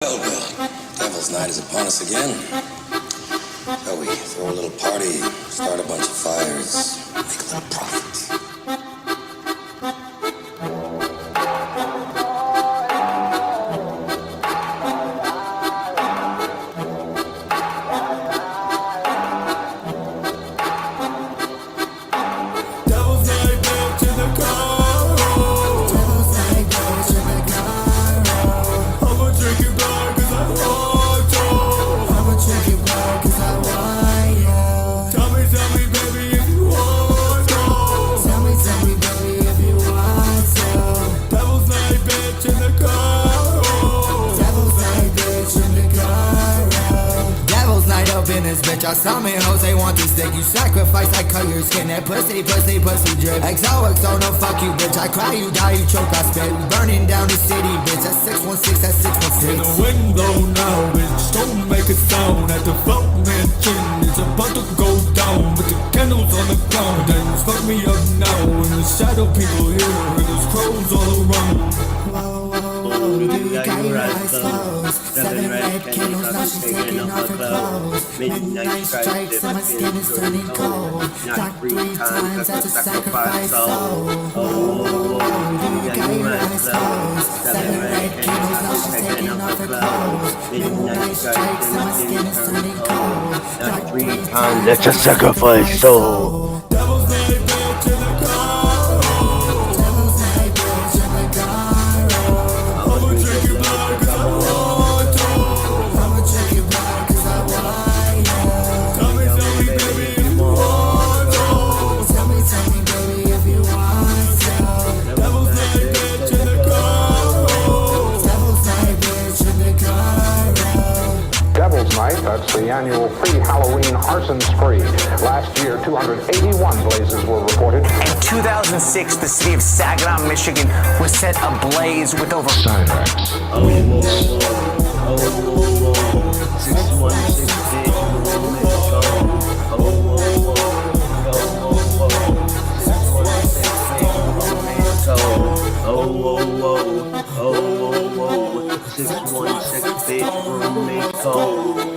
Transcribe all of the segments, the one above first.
Well, Devil's Night is upon us again. So we throw a little party, start a bunch of fires, make a little profit. Y'all saw me hoes, they want this dick. You sacrifice, I cut your skin. That pussy drip. XOXO, no fuck you, bitch. I cry, you die, you choke, I spit. Burning down the city, bitch. That's 616, that's 616. When the wind blow now, bitch, don't make a sound. At the Folk Mansion, it's about to go down. With the candles on the ground, and fuck me up now. And the shadow people here, and there's crows all around. Whoa, you got your eyes closed. 7 red candles, now she's taking off her clothes. Midnight strikes and my skin is turning cold. Knocked 3 times, that's a sacrifice, oh, you got your eyes closed. 7 red candles, now she's taking off her clothes. Midnight strikes and my skin is turning cold. Knocked 3 times, that's a sacrifice, so Devil's Night, bitch, in the car. That's the annual pre-Halloween arson spree. Last year, 281 blazes were reported. In 2006, the city of Saginaw, Michigan was set ablaze with over... Cyrax. 616 bitch roommate code.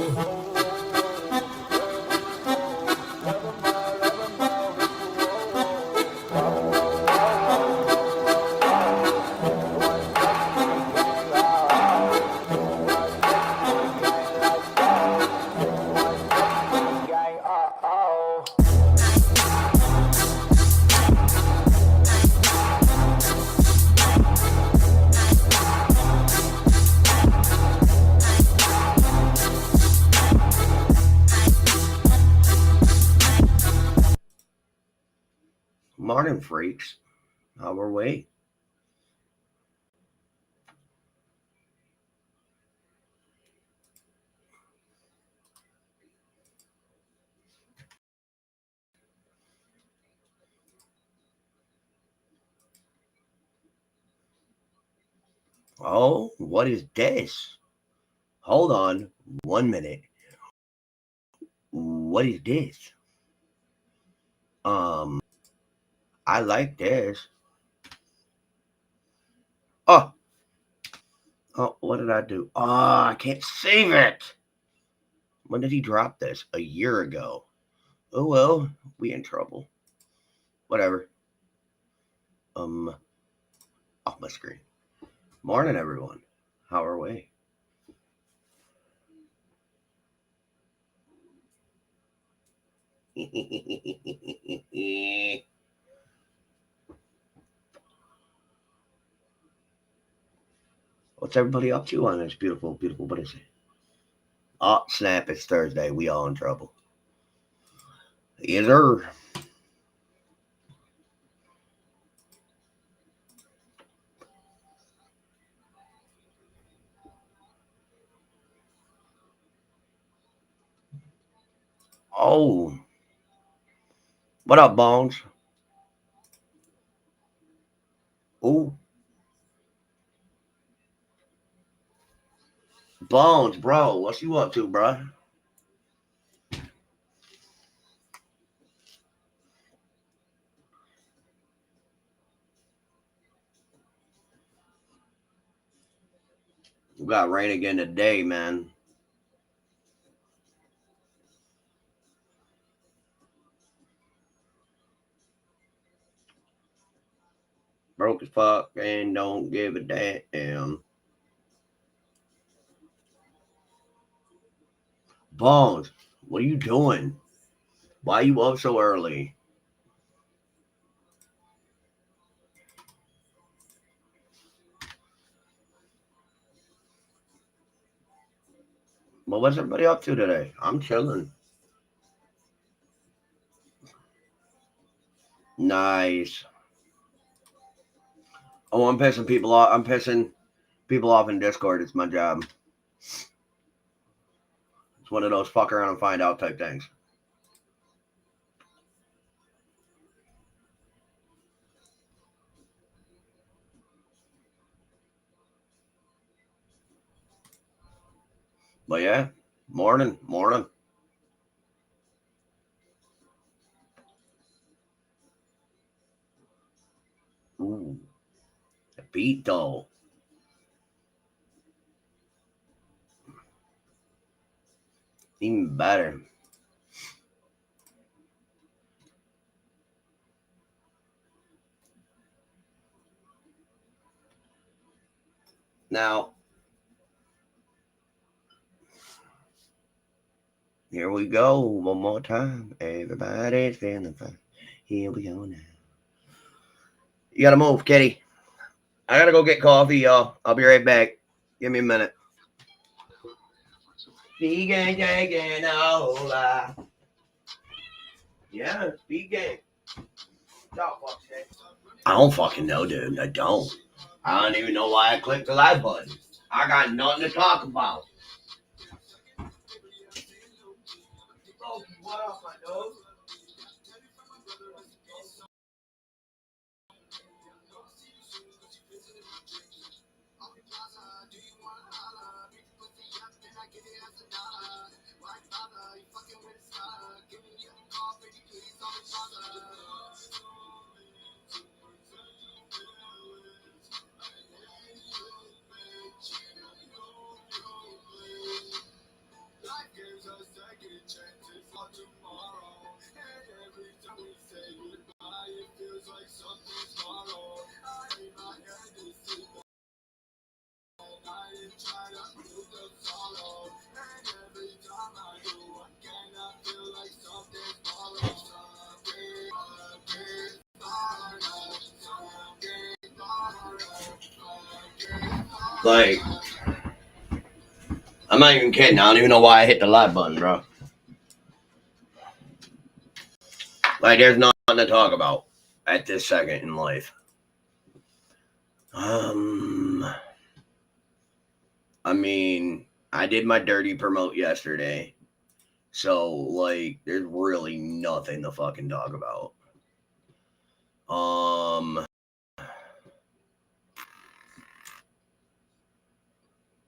Morning, freaks. How are we? Oh, what is this? Hold on 1 minute. What is this? I like this. Oh, what did I do? Oh, I can't save it. When did he drop this? A year ago. Oh, well, we in trouble. Whatever. Off my screen. Morning, everyone. How are we? What's everybody up to on this beautiful, what is it? Oh, snap, it's Thursday. We all in trouble. Yes, sir. Oh. What up, Bones? Ooh. Bones, bro. What you up to, bro? We got rain again today, man. Broke as fuck and don't give a damn. Bones, what are you doing? Why are you up so early? Well, what's everybody up to today? I'm chilling. Nice. Oh, I'm pissing people off. I'm pissing people off in Discord. It's my job. It's one of those fuck around and find out type things. But yeah, morning. Ooh, the beat though. Even better. Now, here we go. One more time. Everybody's feeling fine. Here we go now. You gotta move, Kitty. I gotta go get coffee, y'all. I'll be right back. Give me a minute. Vegan, granola. Yeah, vegan. I don't fucking know, dude. I don't. I don't even know why I clicked the live button. I got nothing to talk about. What up, my nose? Like, I'm not even kidding. I don't even know why I hit the live button, bro. Like, there's nothing to talk about at this second in life. I mean, I did my dirty promote yesterday. So, like, there's really nothing to fucking talk about.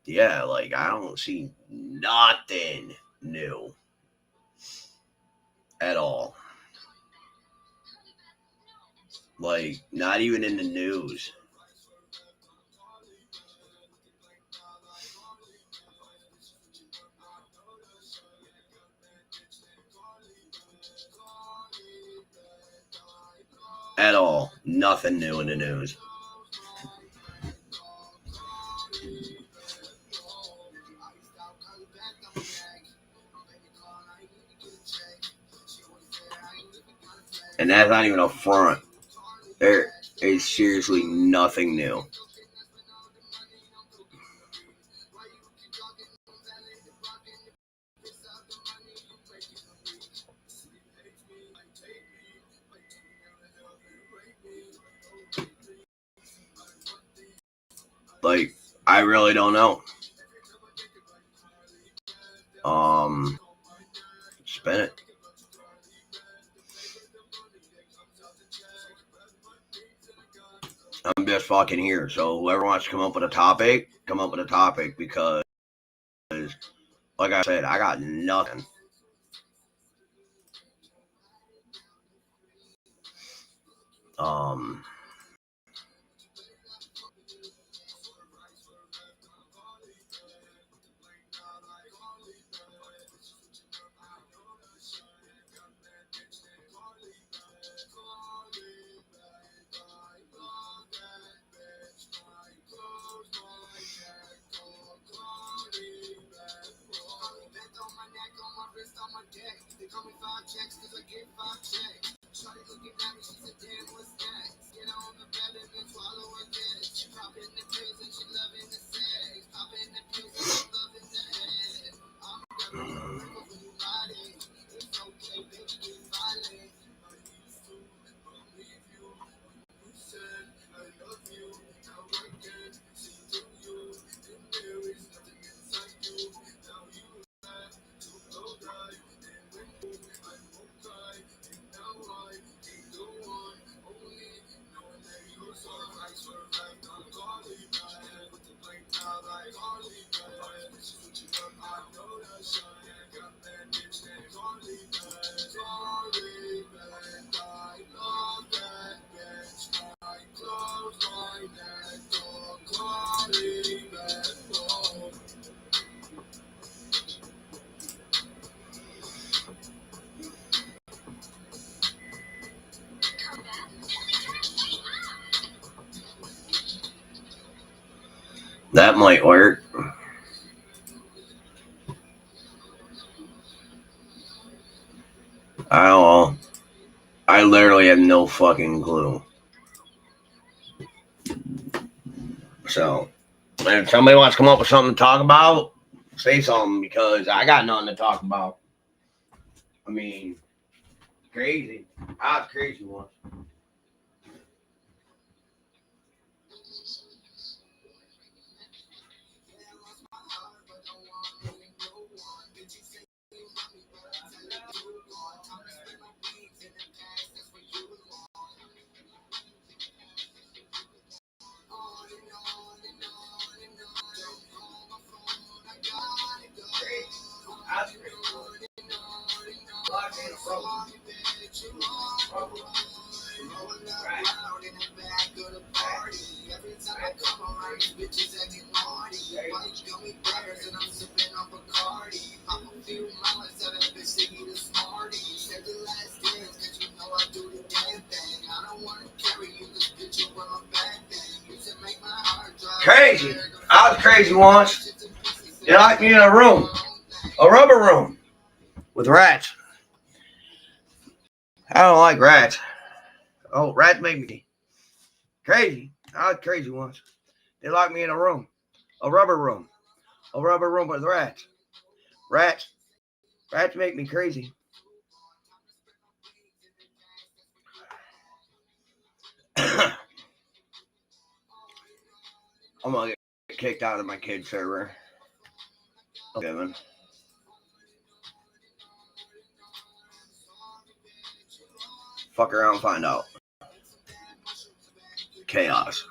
Yeah, like, I don't see nothing new at all. Like, not even in the news. At all. Nothing new in the news. And that's not even a front. There is seriously nothing new. Like, I really don't know. Spin it. I'm just fucking here. So whoever wants to come up with a topic, come up with a topic, because, like I said, I got nothing. That might work. I don't know. I literally have no fucking clue. So, if somebody wants to come up with something to talk about, say something, because I got nothing to talk about. I mean, crazy. I was crazy once. Crazy. I was crazy once. They locked me in a room, a rubber room, with rats. I don't like rats. Oh, rats make me crazy. I was crazy once. They locked me in a room, a rubber room with rats. Rats make me crazy. I'm gonna get kicked out of my kid server. Okay, man. Fuck around and find out. Chaos.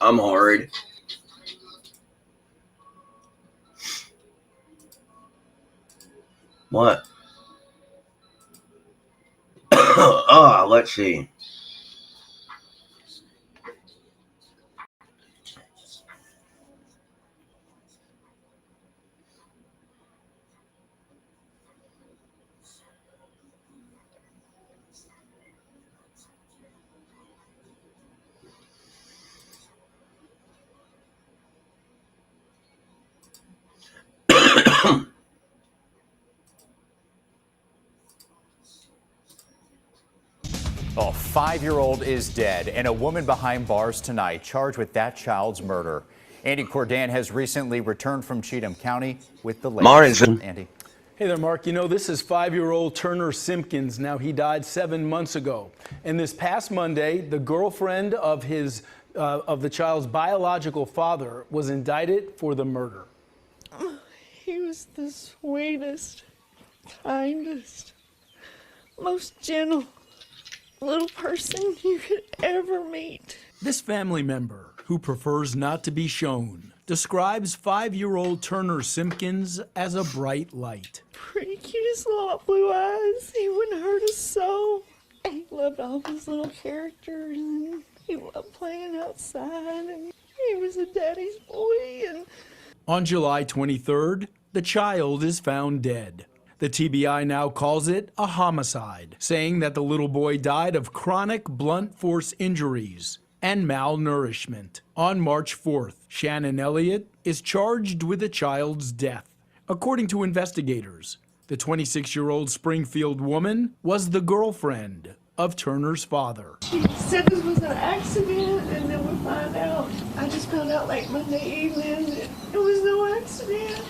I'm horrid. What? Oh, let's see. A 5-year-old is dead, and a woman behind bars tonight charged with that child's murder. Andy Cordan has recently returned from Cheatham County with the latest. Morning. Andy. Hey there, Mark. You know, this is 5-year-old Turner Simpkins. Now, he died 7 months ago. And this past Monday, the girlfriend of the child's biological father was indicted for the murder. He was the sweetest, kindest, most gentle little person you could ever meet. This family member, who prefers not to be shown, describes 5-year-old Turner Simpkins as a bright light. Pretty cutest little blue eyes. He wouldn't hurt us so. He loved all his little characters, and he loved playing outside, and he was a daddy's boy. And on July 23rd, the child is found dead. The TBI now calls it a homicide, saying that the little boy died of chronic blunt force injuries and malnourishment. On March 4th, Shannon Elliott is charged with the child's death. According to investigators, the 26-year-old Springfield woman was the girlfriend of Turner's father. She said this was an accident, and then we find out. I just found out like Monday evening that it was no accident.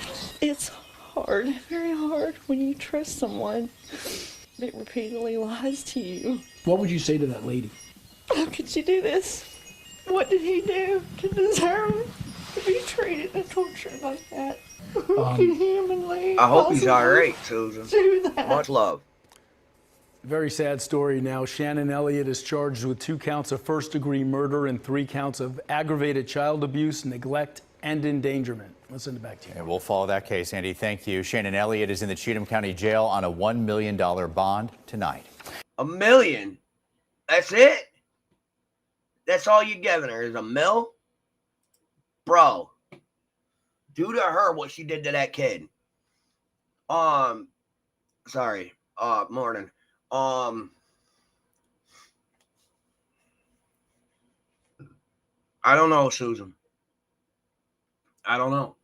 It's hard, very hard when you trust someone that repeatedly lies to you. What would you say to that lady? How could she do this? What did he do to deserve to be treated and tortured like that? Who can humanly I hope he's possibly all right, Susan. do that? Much love. Very sad story now. Shannon Elliott is charged with 2 counts of first-degree murder and 3 counts of aggravated child abuse, neglect, and endangerment. Let's send it back to you. And we'll follow that case, Andy. Thank you. Shannon Elliott is in the Cheatham County Jail on a $1 million bond tonight. $1 million? That's it? That's all you giving her is $1 million? Bro, do to her what she did to that kid. Sorry. Morning. I don't know, Susan. I don't know.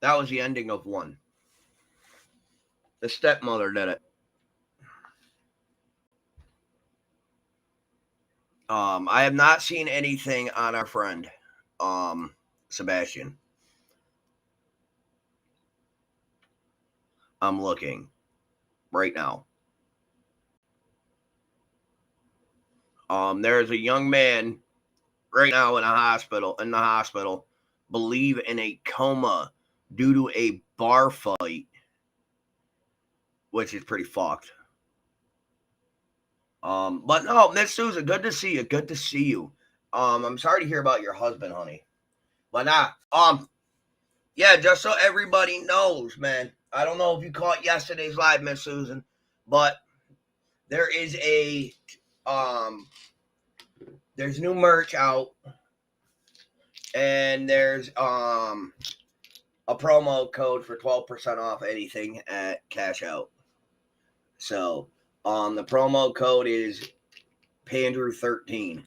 That was the ending of one. The stepmother did it. I have not seen anything on our friend, Sebastian. I'm looking right now. There's a young man right now in the hospital, believe in a coma due to a bar fight, which is pretty fucked. But no, Miss Susan, good to see you. Good to see you. I'm sorry to hear about your husband, honey. But yeah, just so everybody knows, man. I don't know if you caught yesterday's live, Miss Susan, but there is there's new merch out, and there's a promo code for 12% off anything at Cash Out. So the promo code is Pandrew13.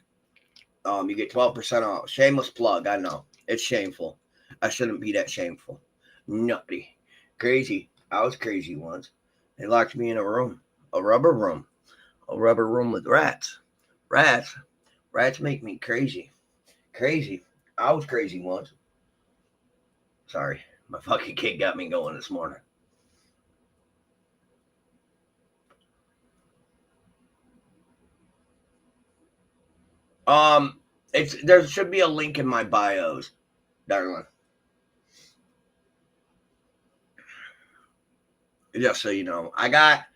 You get 12% off. Shameless plug, I know. It's shameful. I shouldn't be that shameful. Nutty. Crazy. I was crazy once. They locked me in a room. A rubber room with rats. Rats make me crazy. Crazy. I was crazy once. Sorry. My fucking kid got me going this morning. There should be a link in my bios, darling. Just so you know. I got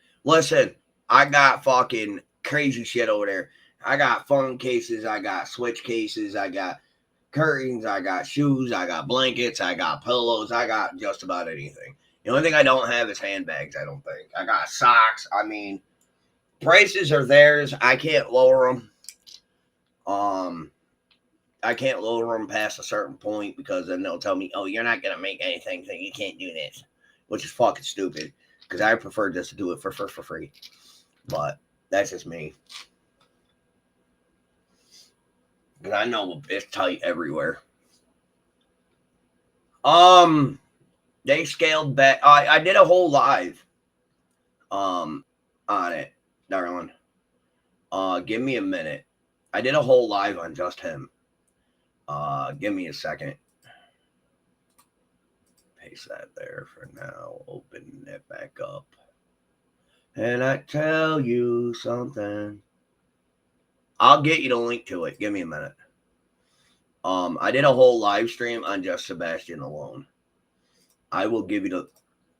fucking crazy shit over there. I got phone cases, I got switch cases, I got curtains, I got shoes, I got blankets, I got pillows, I got just about anything. The only thing I don't have is handbags, I don't think. I got socks. I mean, prices are theirs. I can't lower them. I can't lower them past a certain point because then they'll tell me, oh, you're not going to make anything, so you can't do this, which is fucking stupid because I prefer just to do it for free. But that's just me. Because I know it's tight everywhere. They scaled back. I did a whole live on it, darling. Give me a minute. I did a whole live on just him. Give me a second. Paste that there for now. Open it back up. And I tell you something. I'll get you the link to it. Give me a minute. I did a whole live stream on just Sebastian alone. I will give you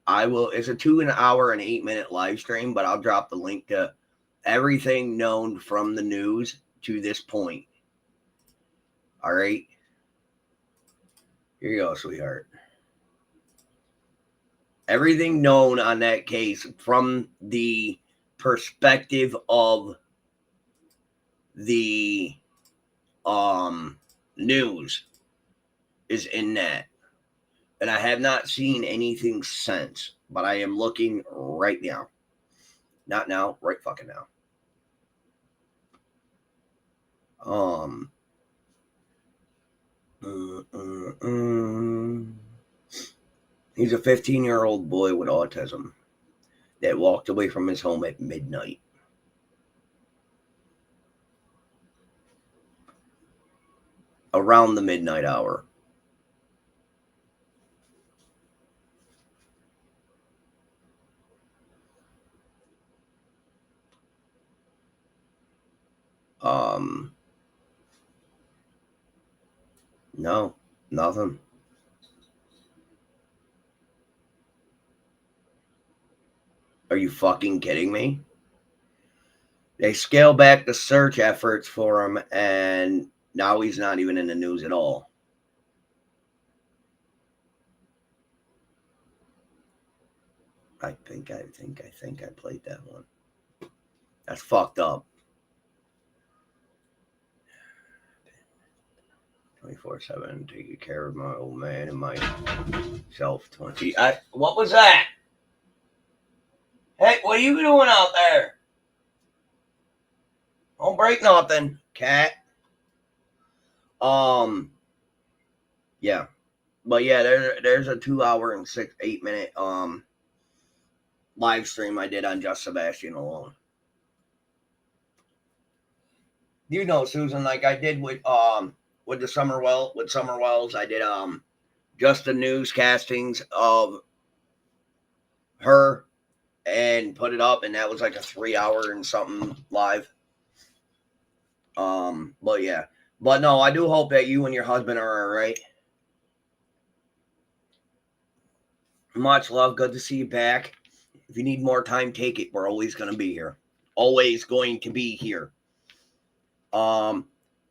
it's a 2 hour and 8 minute live stream, but I'll drop the link to everything known from the news to this point. All right. Here you go, sweetheart. Everything known on that case from the perspective of the news is in that. And I have not seen anything since, but I am looking right now. Not now, right fucking now. He's a 15-year-old boy with autism that walked away from his home at midnight. Around the midnight hour. No, nothing. Are you fucking kidding me? They scale back the search efforts for him, and now he's not even in the news at all. I think I played that one. That's fucked up. 24/7, taking care of my old man and myself. What was that? Hey, what are you doing out there? Don't break nothing, cat. Yeah. But yeah, there's a 2 hour and 8 minute live stream I did on Just Sebastian alone. You know, Susan, like I did with the Summerwells, I did just the newscastings of her and put it up, and that was like a 3 hour and something live. But yeah. But no, I do hope that you and your husband are all right. Much love. Good to see you back. If you need more time, take it. We're always going to be here. Always going to be here.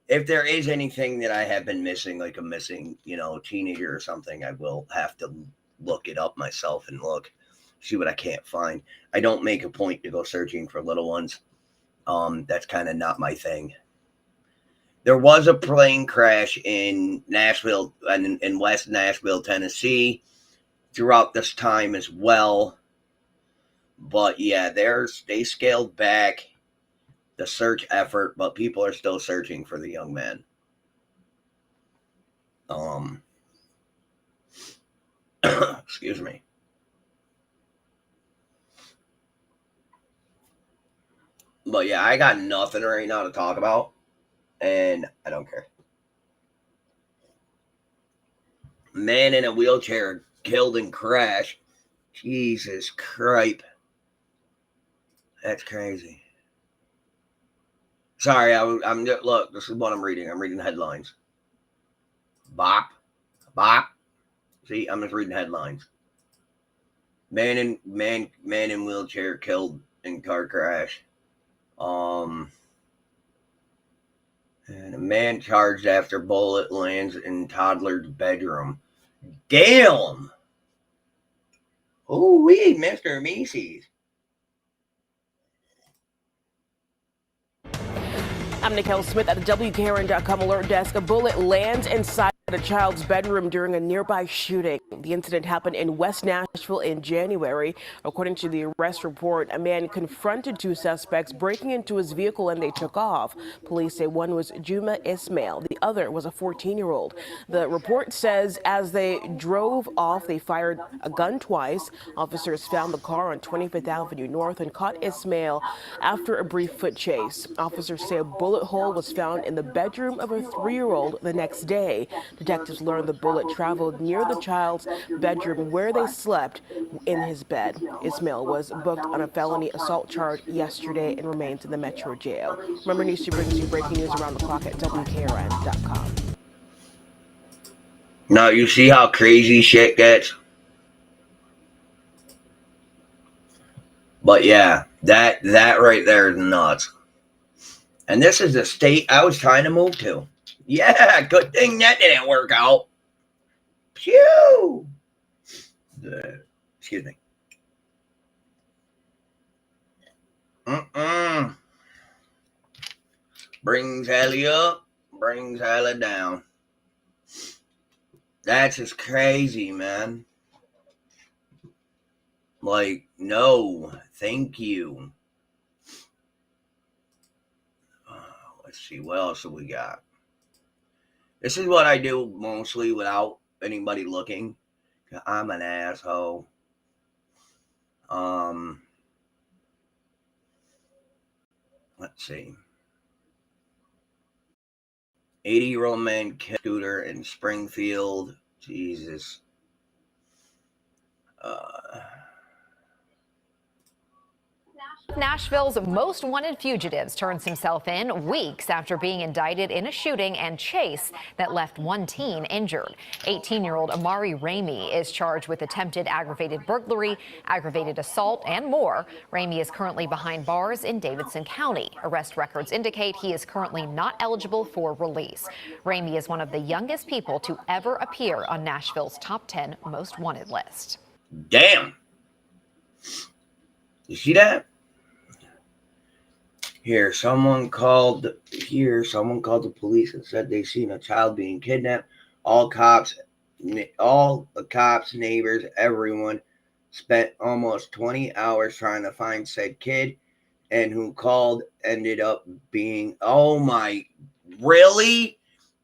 If there is anything that I have been missing, like a missing, teenager or something, I will have to look it up myself and see what I can't find. I don't make a point to go searching for little ones. That's kind of not my thing. There was a plane crash in Nashville, in West Nashville, Tennessee, throughout this time as well. But yeah, they scaled back the search effort, but people are still searching for the young man. Excuse me. But yeah, I got nothing right now to talk about, and I don't care. Man in a wheelchair killed in crash. Jesus Christ. That's crazy. Sorry, I'm just, look, this is what I'm reading. I'm reading headlines. Bop. Bop. See, I'm just reading headlines. Man in wheelchair killed in car crash. And a man charged after bullet lands in toddler's bedroom. Damn! Ooh-wee, Mr. Macy's. I'm Nicole Smith at the WKRN.com alert desk. A bullet lands inside a child's bedroom during a nearby shooting. The incident happened in West Nashville in January. According to the arrest report, a man confronted two suspects breaking into his vehicle and they took off. Police say one was Juma Ismail. The other was a 14-year-old. The report says as they drove off, they fired a gun twice. Officers found the car on 25th Avenue North and caught Ismail after a brief foot chase. Officers say a bullet hole was found in the bedroom of a 3-year-old the next day. Detectives learned the bullet traveled near the child's bedroom where they slept in his bed. Ismail was booked on a felony assault charge yesterday and remains in the Metro Jail. Remember, News 2 brings you breaking news around the clock at WKRN.com. Now, you see how crazy shit gets? But yeah, that right there is nuts. And this is the state I was trying to move to. Yeah, good thing that didn't work out. Phew! Excuse me. Brings Hallie up, brings Hallie down. That's just crazy, man. Like, no, thank you. Let's see, what else have we got? This is what I do mostly without anybody looking. I'm an asshole. Let's see. 80-year-old man killed scooter in Springfield. Jesus. Nashville's most wanted fugitives turns himself in weeks after being indicted in a shooting and chase that left one teen injured. 18-year-old Amari Ramey is charged with attempted aggravated burglary, aggravated assault, and more. Ramey is currently behind bars in Davidson County. Arrest records indicate he is currently not eligible for release. Ramey is one of the youngest people to ever appear on Nashville's top 10 most wanted list. Damn. You see that? Someone called the police and said they seen a child being kidnapped. All the cops, neighbors, everyone spent almost 20 hours trying to find said kid, and who called ended up being, oh my, really?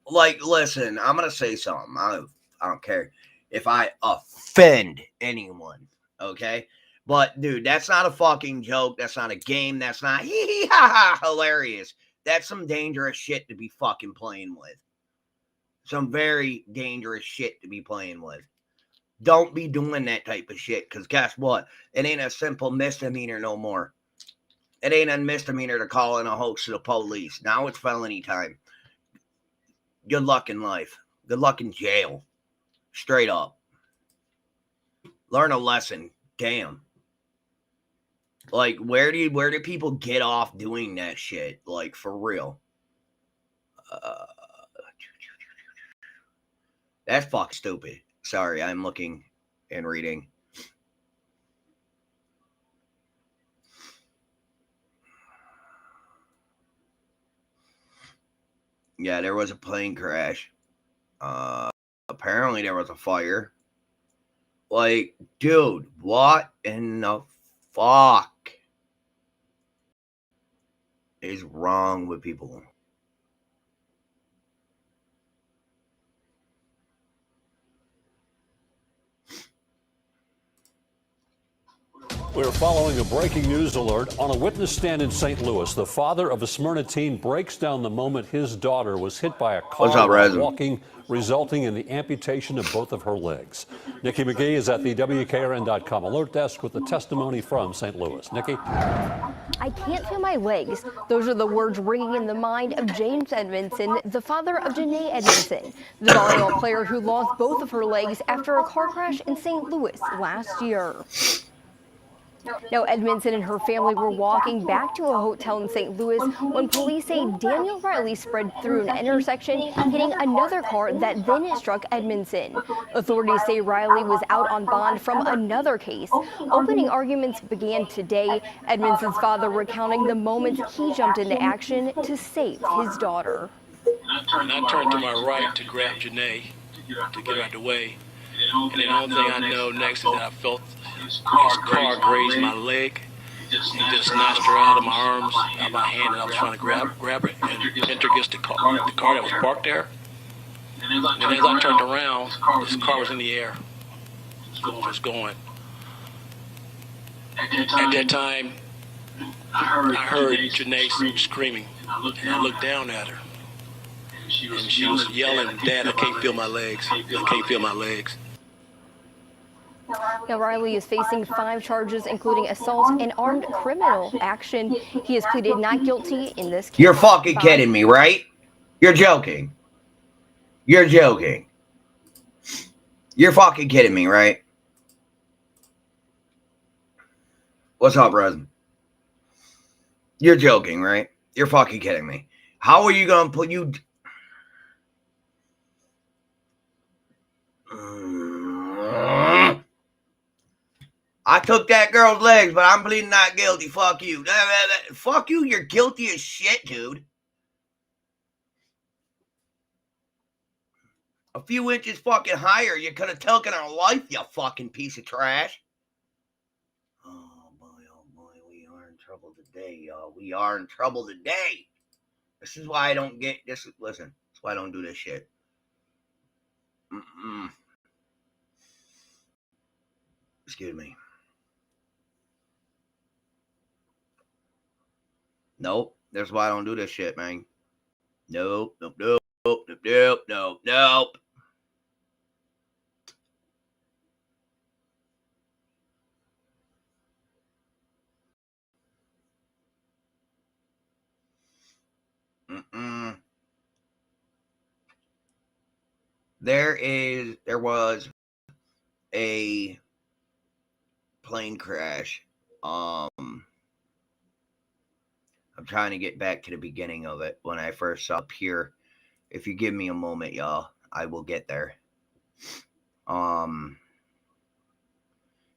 Like, listen, I'm going to say something. I don't care if I offend anyone, okay? But, dude, that's not a fucking joke. That's not a game. That's not hilarious. That's some dangerous shit to be fucking playing with. Some very dangerous shit to be playing with. Don't be doing that type of shit, because guess what? It ain't a simple misdemeanor no more. It ain't a misdemeanor to call in a hoax to the police. Now it's felony time. Good luck in life. Good luck in jail. Straight up. Learn a lesson. Damn. Like, where do people get off doing that shit? Like, for real. That's fucking stupid. Sorry, I'm looking and reading. Yeah, there was a plane crash. Apparently there was a fire. Like, dude, what in the fuck is wrong with people? We're following a breaking news alert on a witness stand in St. Louis. The father of a Smyrna teen breaks down the moment his daughter was hit by a car while walking, resulting in the amputation of both of her legs. Nikki McGee is at the WKRN.com alert desk with the testimony from St. Louis. Nikki? I can't feel my legs. Those are the words ringing in the mind of James Edmondson, the father of Janae Edmondson, the volleyball player who lost both of her legs after a car crash in St. Louis last year. Now, Edmondson and her family were walking back to a hotel in St. Louis when police say Daniel Riley sped through an intersection, hitting another car that then struck Edmondson. Authorities say Riley was out on bond from another case. Opening arguments began today. Edmondson's father recounting the moment he jumped into action to save his daughter. And I turned to my right to grab Janae, to get her out of the way. And then the only thing I know next is that I felt his car grazed my leg. He just snatched her out of my arms, out of my hand, and I was trying to grab her and enter against the car that was parked there. And as I turned around, this car was in the air. It was going. At that time, I heard Janae screaming, and I looked down at her. And she was yelling, "Dad, I can't feel my legs. I can't feel my legs." Now, Riley is facing 5 charges, including assault and armed criminal action. He has pleaded not guilty in this case. You're fucking kidding me, right? You're joking. You're joking. You're fucking kidding me, right? What's up, Rosen? You're joking, right? You're fucking kidding me. How are you gonna put you... I took that girl's legs, but I'm pleading not guilty. Fuck you. Fuck you. You're guilty as shit, dude. A few inches fucking higher, you could have taken our life, you fucking piece of trash. Oh boy, we are in trouble today, y'all. We are in trouble today. This is why I don't get this. Listen, that's why I don't do this shit. Excuse me. Nope, that's why I don't do this shit, man. Nope. There was a plane crash. I'm trying to get back to the beginning of it when I first saw up here. If you give me a moment, y'all, I will get there. There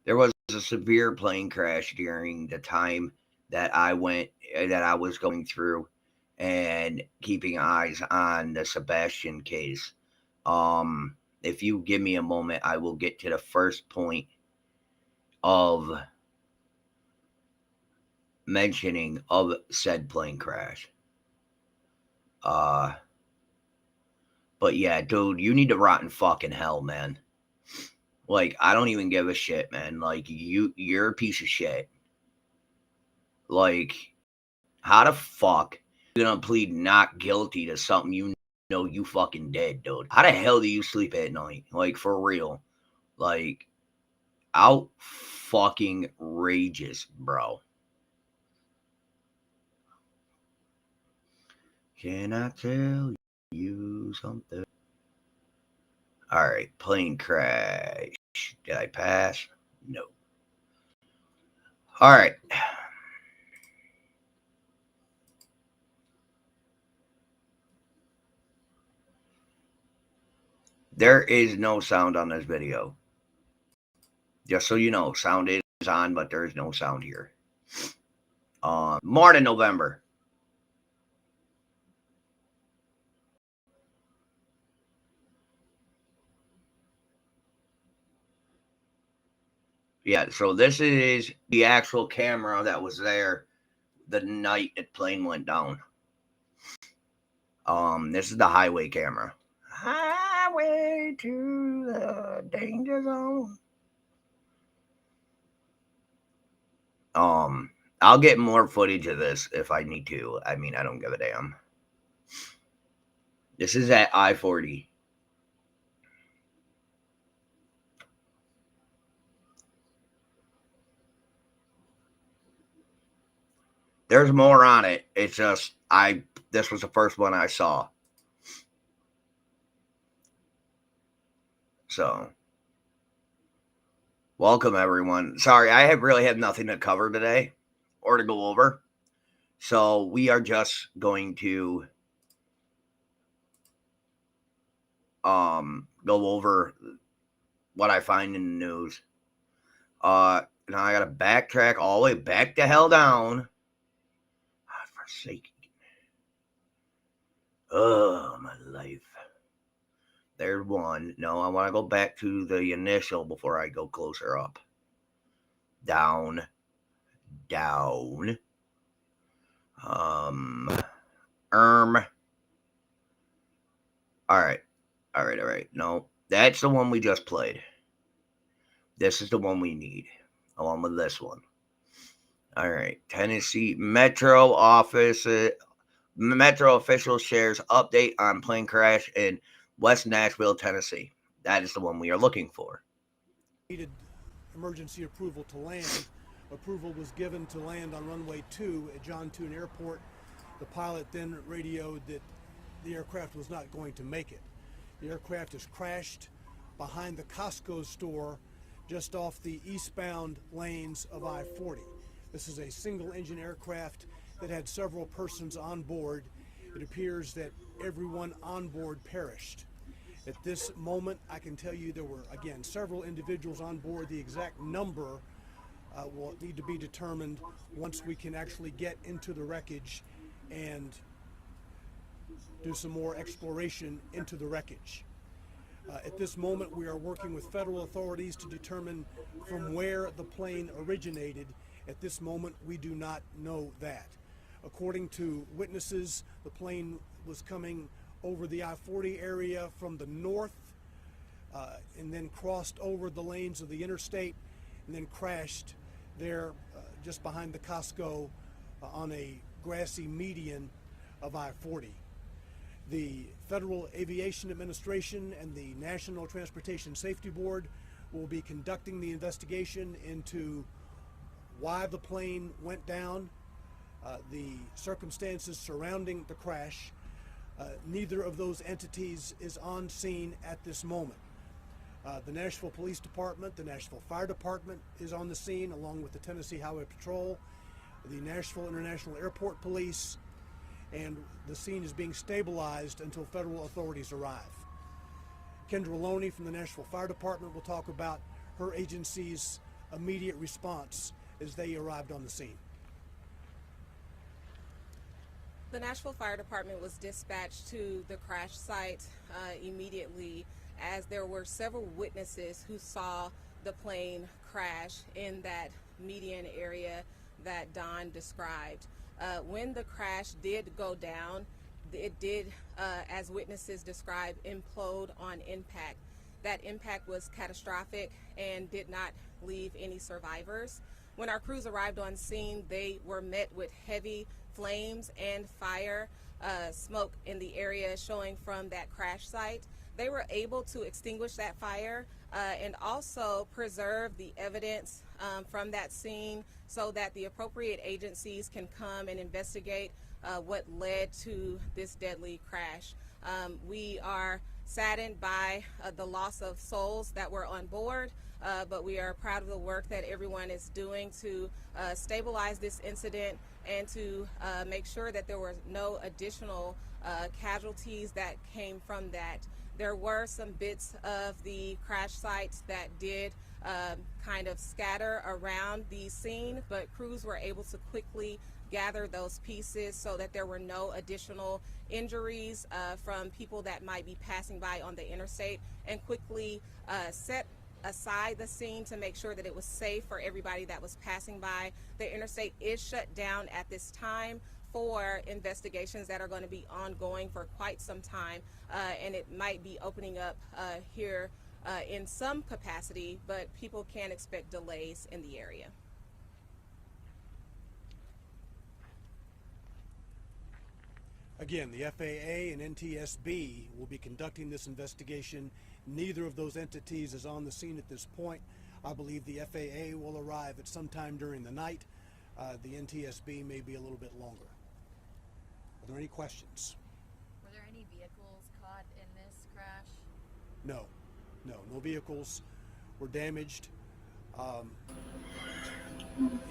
was a severe plane crash during the time that I was going through and keeping eyes on the Sebastian case. If you give me a moment, I will get to the first point of mentioning of said plane crash. But yeah, dude, you need to rot in fucking hell, man. Like, I don't even give a shit, man. Like, you're a piece of shit. Like, how the fuck you gonna plead not guilty to something you know you fucking did, dude? How the hell do you sleep at night? Like, for real. Like, out fucking rages, bro. Can I tell you something? Alright, plane crash. Did I pass? No. Alright. There is no sound on this video. Just so you know, sound is on, but there is no sound here. More than November. Yeah, so this is the actual camera that was there the night the plane went down. This is the highway camera. Highway to the danger zone. I'll get more footage of this if I need to. I mean, I don't give a damn. This is at I-40. There's more on it. It's just this was the first one I saw. So, welcome everyone. Sorry, I really had nothing to cover today or to go over. So, we are just going to go over what I find in the news. Now I gotta backtrack all the way back the hell down. Oh, for sake. Oh, my life. There's one. No, I want to go back to the initial before I go closer up. Down. Down. Alright. No, that's the one we just played. This is the one we need, along with this one. Alright. Tennessee Metro official shares update on plane crash in West Nashville, Tennessee. That is the one we are looking for. Needed emergency approval to land. Approval was given to land on runway 2 at John Tune Airport. The pilot then radioed that the aircraft was not going to make it. The aircraft has crashed behind the Costco store just off the eastbound lanes of I-40. This is a single engine aircraft that had several persons on board. It appears that everyone on board perished. At this moment, I can tell you there were, again, several individuals on board. The exact number will need to be determined once we can actually get into the wreckage and do some more exploration into the wreckage. At this moment, we are working with federal authorities to determine from where the plane originated. At this moment, we do not know that. According to witnesses, the plane was coming over the I-40 area from the north and then crossed over the lanes of the interstate and then crashed there just behind the Costco on a grassy median of I-40. The Federal Aviation Administration and the National Transportation Safety Board will be conducting the investigation into why the plane went down, the circumstances surrounding the crash. Neither of those entities is on scene at this moment. The Nashville Police Department, the Nashville Fire Department is on the scene, along with the Tennessee Highway Patrol, the Nashville International Airport Police, and the scene is being stabilized until federal authorities arrive. Kendra Loney from the Nashville Fire Department will talk about her agency's immediate response as they arrived on the scene. The Nashville Fire Department was dispatched to the crash site immediately, as there were several witnesses who saw the plane crash in that median area that Don described. When the crash did go down, it did, as witnesses described, implode on impact. That impact was catastrophic and did not leave any survivors. When our crews arrived on scene, they were met with heavy flames and fire, smoke in the area showing from that crash site. They were able to extinguish that fire and also preserve the evidence from that scene so that the appropriate agencies can come and investigate what led to this deadly crash. We are saddened by the loss of souls that were on board, but we are proud of the work that everyone is doing to stabilize this incident and to make sure that there were no additional casualties that came from that. There were some bits of the crash sites that did kind of scatter around the scene, but crews were able to quickly gather those pieces so that there were no additional injuries from people that might be passing by on the interstate, and quickly set aside the scene to make sure that it was safe for everybody that was passing by. The interstate is shut down at this time for investigations that are going to be ongoing for quite some time, and it might be opening up here in some capacity, but people can expect delays in the area. Again, the FAA and NTSB will be conducting this investigation. Neither of those entities is on the scene at this point. I believe the FAA will arrive at some time during the night. The NTSB may be a little bit longer. Are there any questions? Were there any vehicles caught in this crash? No vehicles were damaged. And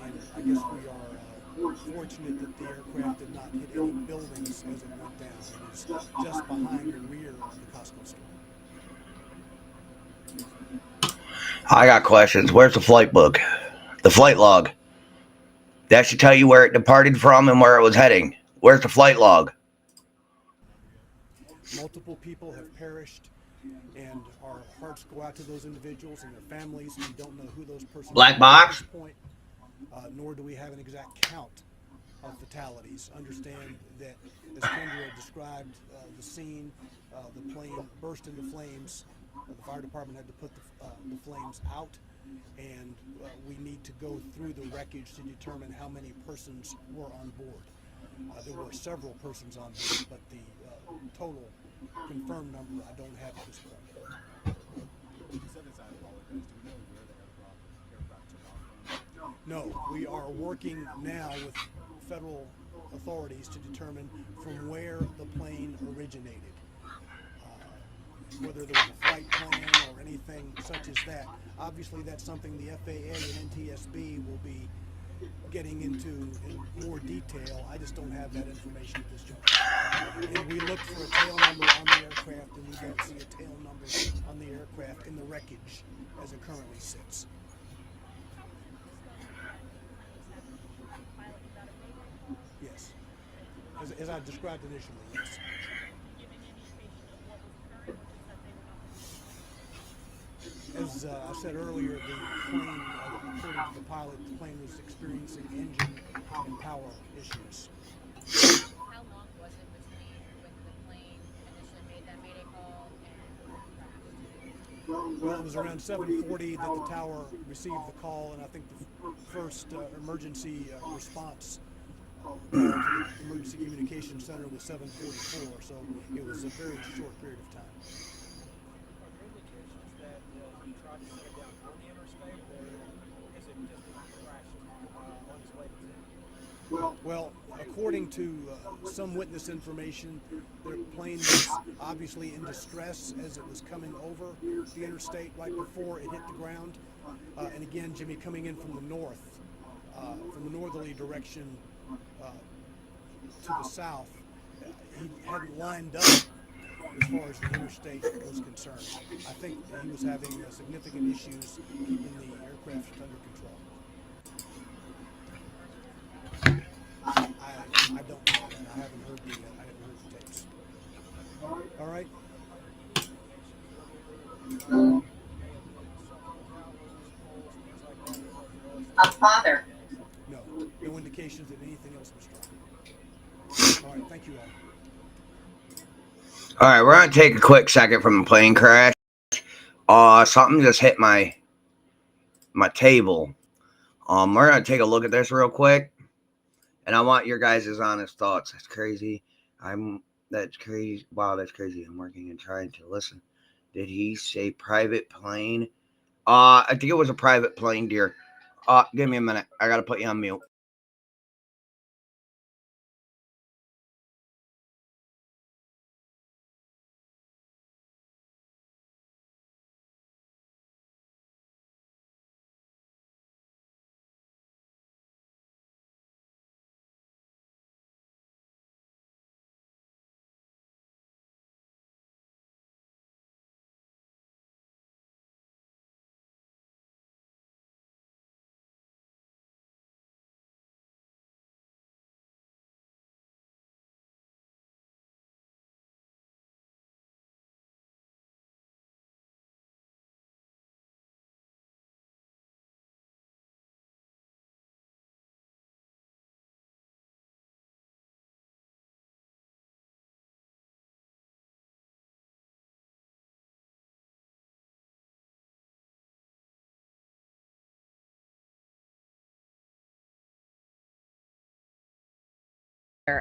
I guess we are fortunate that the aircraft did not hit any buildings as it went down. It was just behind the rear of the Costco store. I got questions. Where's the flight book? The flight log. That should tell you where it departed from and where it was heading. Where's the flight log? Multiple people have perished, and our hearts go out to those individuals and their families. We don't know who those persons Black are box? at this point, nor do we have an exact count of fatalities. Understand that, as Kendra described the scene, the plane burst into flames. The fire department had to put the flames out, and we need to go through the wreckage to determine how many persons were on board. There were several persons on board, but the total confirmed number I don't have at this point. No, we are working now with federal authorities to determine from where the plane originated. Whether there was a flight plan or anything such as that. Obviously, that's something the FAA and NTSB will be getting into in more detail. I just don't have that information at this juncture. And we looked for a tail number on the aircraft, and we don't see a tail number on the aircraft in the wreckage as it currently sits. Yes. As I described initially, yes. As I said earlier, the plane, according to the pilot, the plane was experiencing engine and power issues. How long was it between when the plane initially made that mayday call and crashed? Well, it was around 7:40 that the tower received the call, and I think the first emergency response call to the emergency communication center was 7:44, so it was a very short period of time. Are there indications that he tried to set it down on the interstate, or is it just that he crashed on his way to town? Well, according to some witness information, the plane was obviously in distress as it was coming over the interstate right before it hit the ground. And again, Jimmy, coming in from the north, from the northerly direction to the south, he hadn't lined up as far as the interstate was concerned. I think he was having significant issues keeping the aircraft under control. I don't know that. I haven't heard the tapes. All right. A father. No indications that anything else was tried. All right, thank you all. All right, we're gonna take a quick second from the plane crash. Something just hit my table. We're gonna take a look at this real quick, and I want your guys' honest thoughts. That's crazy. That's crazy. Wow, that's crazy. I'm working and trying to listen. Did he say private plane? I think it was a private plane, dear. Give me a minute. I gotta put you on mute.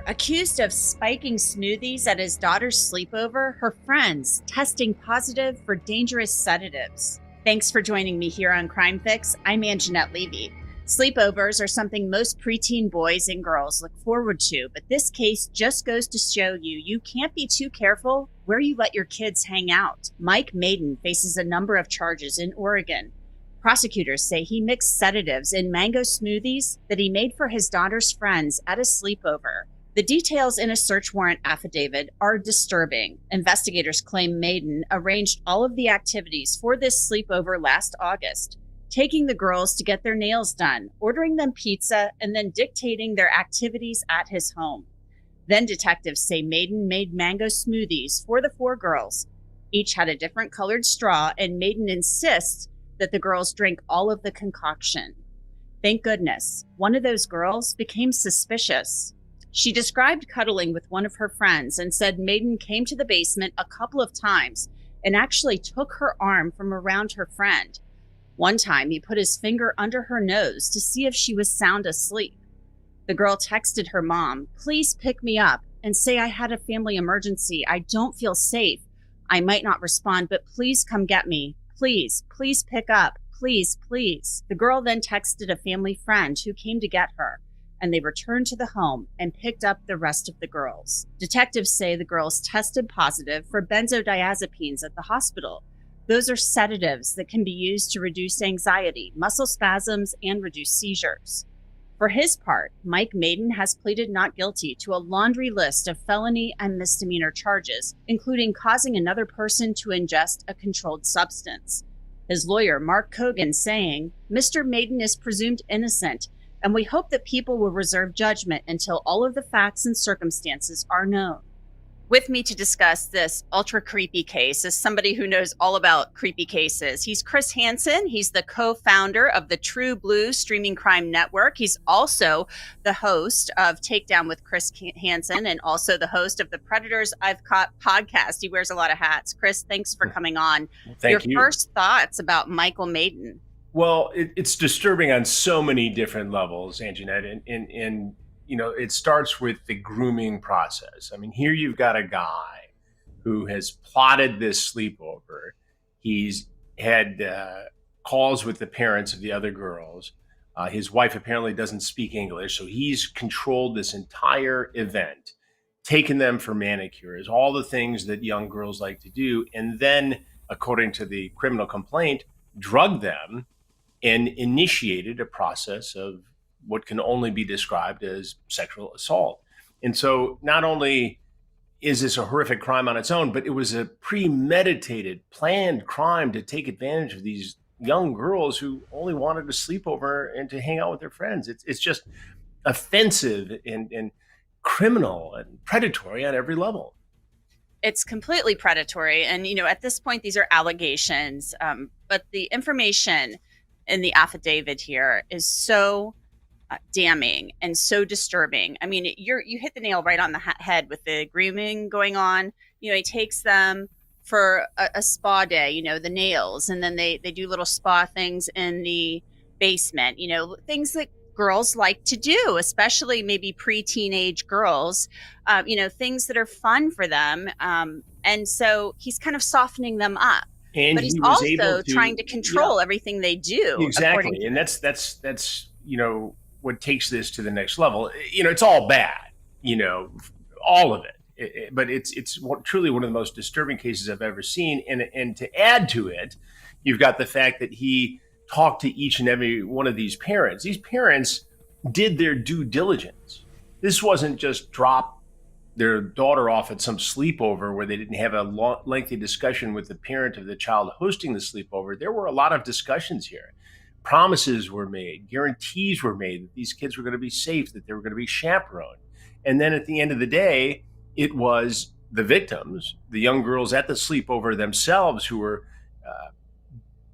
Accused of spiking smoothies at his daughter's sleepover, her friends testing positive for dangerous sedatives. Thanks for joining me here on Crime Fix. I'm Anjanette Levy. Sleepovers are something most preteen boys and girls look forward to, but this case just goes to show you can't be too careful where you let your kids hang out. Mike Maiden faces a number of charges in Oregon. Prosecutors say he mixed sedatives in mango smoothies that he made for his daughter's friends at a sleepover. The details in a search warrant affidavit are disturbing. Investigators claim Maiden arranged all of the activities for this sleepover last August, taking the girls to get their nails done, ordering them pizza, and then dictating their activities at his home. Then detectives say Maiden made mango smoothies for the 4 girls. Each had a different colored straw, and Maiden insists that the girls drink all of the concoction. Thank goodness, one of those girls became suspicious. She described cuddling with one of her friends and said Maiden came to the basement a couple of times and actually took her arm from around her friend. One time, he put his finger under her nose to see if she was sound asleep. The girl texted her mom, "Please pick me up and say I had a family emergency. I don't feel safe. I might not respond, but please come get me. Please, please pick up. Please, please." The girl then texted a family friend who came to get her, and they returned to the home and picked up the rest of the girls. Detectives say the girls tested positive for benzodiazepines at the hospital. Those are sedatives that can be used to reduce anxiety, muscle spasms, and reduce seizures. For his part, Mike Maiden has pleaded not guilty to a laundry list of felony and misdemeanor charges, including causing another person to ingest a controlled substance. His lawyer, Mark Cogan, saying, "Mr. Maiden is presumed innocent, and we hope that people will reserve judgment until all of the facts and circumstances are known." With me to discuss this ultra creepy case is somebody who knows all about creepy cases. He's Chris Hansen. He's the co-founder of the True Blue streaming crime network. He's also the host of Takedown with Chris Hansen and also the host of the Predators I've Caught podcast. He wears a lot of hats. Chris, thanks for coming on. Thank you. First thoughts about Michael Maiden. Well, it's disturbing on so many different levels, Anjanette, and you know, it starts with the grooming process. I mean, here you've got a guy who has plotted this sleepover. He's had calls with the parents of the other girls. His wife apparently doesn't speak English, so he's controlled this entire event, taken them for manicures, all the things that young girls like to do, and then, according to the criminal complaint, drugged them and initiated a process of what can only be described as sexual assault. And so not only is this a horrific crime on its own, but it was a premeditated, planned crime to take advantage of these young girls who only wanted to sleep over and to hang out with their friends. It's just offensive and criminal and predatory on every level. It's completely predatory. And, you know, at this point, these are allegations, but the information in the affidavit here is so damning and so disturbing. I mean, you hit the nail right on the head with the grooming going on. You know, he takes them for a spa day, you know, the nails, and then they do little spa things in the basement, you know, things that girls like to do, especially maybe pre-teenage girls, you know, things that are fun for them. And so he's kind of softening them up. And but he's he was also able to, trying to control everything they do. Exactly. And that's, you know, what takes this to the next level. You know, it's all bad, you know, all of it. But it's truly one of the most disturbing cases I've ever seen. And to add to it, you've got the fact that he talked to each and every one of these parents. These parents did their due diligence. This wasn't just drop their daughter off at some sleepover where they didn't have a lengthy discussion with the parent of the child hosting the sleepover. There were a lot of discussions here. Promises were made, guarantees were made that these kids were going to be safe, that they were going to be chaperoned. And then at the end of the day, it was the victims, the young girls at the sleepover themselves, who were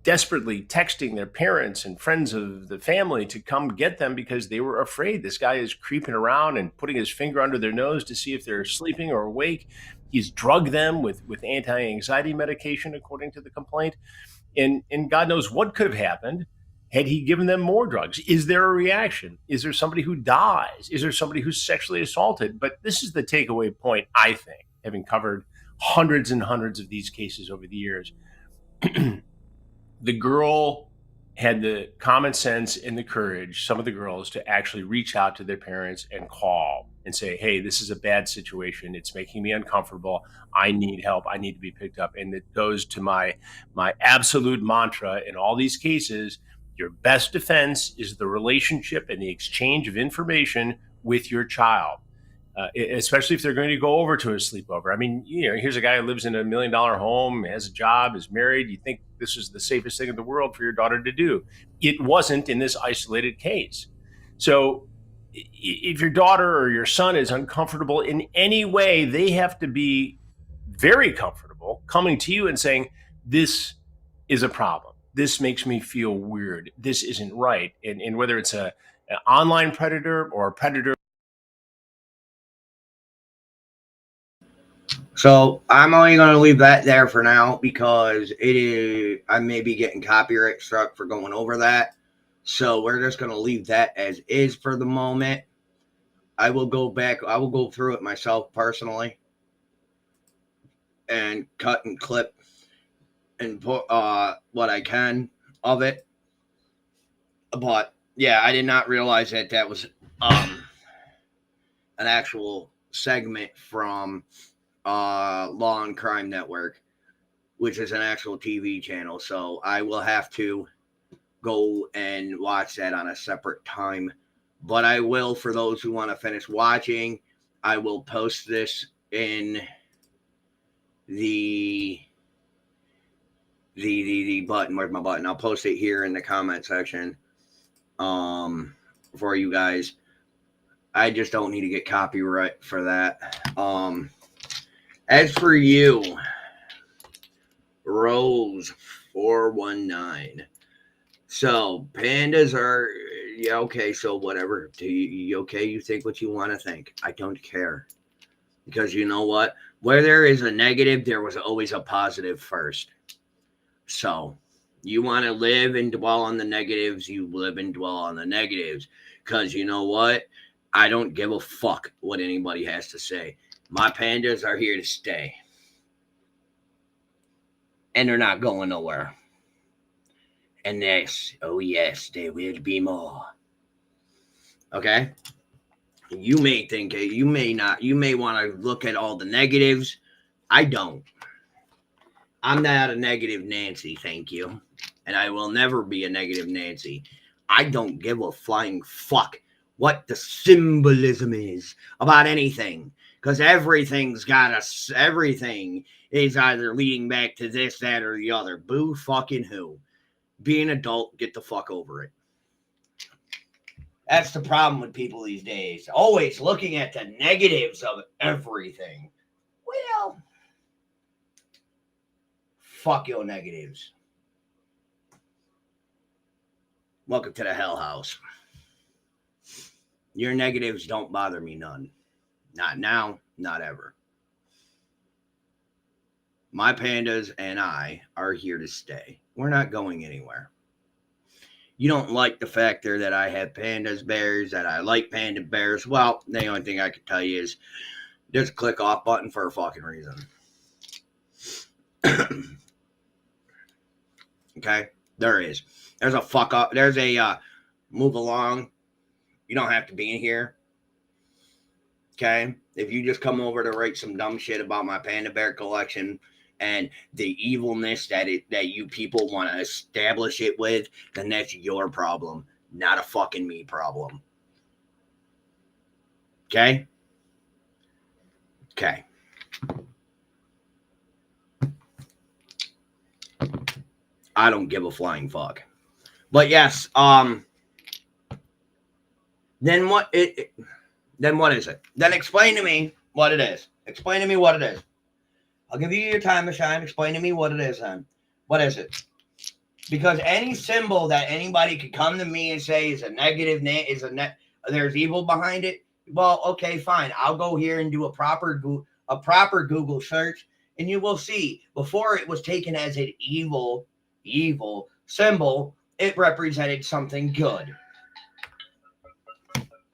desperately texting their parents and friends of the family to come get them because they were afraid. This guy is creeping around and putting his finger under their nose to see if they're sleeping or awake. He's drugged them with anti-anxiety medication, according to the complaint. And God knows what could have happened had he given them more drugs. Is there a reaction? Is there somebody who dies? Is there somebody who's sexually assaulted? But this is the takeaway point, I think, having covered hundreds and hundreds of these cases over the years. The girl had the common sense and the courage, some of the girls, to actually reach out to their parents and call and say, hey, this is a bad situation. It's making me uncomfortable. I need help. I need to be picked up. And it goes to my absolute mantra in all these cases. Your best defense is the relationship and the exchange of information with your child. Especially if they're going to go over to a sleepover. I mean, you know, here's a guy who lives in $1 million home, has a job, is married. You think this is the safest thing in the world for your daughter to do. It wasn't in this isolated case. So if your daughter or your son is uncomfortable in any way, they have to be very comfortable coming to you and saying, this is a problem. This makes me feel weird. This isn't right. And whether it's an online predator or a predator. So I'm only going to leave that there for now because I may be getting copyright struck for going over that. So we're just going to leave that as is for the moment. I will go back. I will go through it myself personally and cut and clip and put what I can of it. But yeah, I did not realize that was an actual segment from Law and Crime Network, which is an actual TV channel. So I will have to go and watch that on a separate time. But I will, for those who want to finish watching, I will post this in the button. Where's my button? I'll post it here in the comment section for you guys. I just don't need to get copyright for that. As for you, Rose 419. So pandas are, yeah, okay, so whatever. Okay, you think what you want to think. I don't care. Because you know what? Where there is a negative, there was always a positive first. So you want to live and dwell on the negatives, you live and dwell on the negatives. Because you know what? I don't give a fuck what anybody has to say. My pandas are here to stay. And they're not going nowhere. And yes, oh yes, there will be more. Okay? You may think it, you may not. You may want to look at all the negatives. I don't. I'm not a negative Nancy, thank you. And I will never be a negative Nancy. I don't give a flying fuck what the symbolism is about anything. Because everything's got us. Everything is either leading back to this, that, or the other. Boo fucking who. Be an adult, get the fuck over it. That's the problem with people these days. Always looking at the negatives of everything. Well, fuck your negatives. Welcome to the hell house. Your negatives don't bother me none. Not now, not ever. My pandas and I are here to stay. We're not going anywhere. You don't like the fact there that I have pandas, bears, that I like panda bears. Well, the only thing I can tell you is there's a click off button for a fucking reason. Okay? There is. There's a fuck up. There's a move along. You don't have to be in here. Okay? If you just come over to write some dumb shit about my panda bear collection and the evilness that you people want to establish it with, then that's your problem, not a fucking me problem. Okay? Okay. I don't give a flying fuck. But yes, then what then what is it? Then explain to me what it is. Explain to me what it is. I'll give you your time to shine. Explain to me what it is then. What is it? Because any symbol that anybody could come to me and say is a negative, there's evil behind it. Well, okay, fine. I'll go here and do a proper Google search, and you will see. Before it was taken as an evil symbol, it represented something good.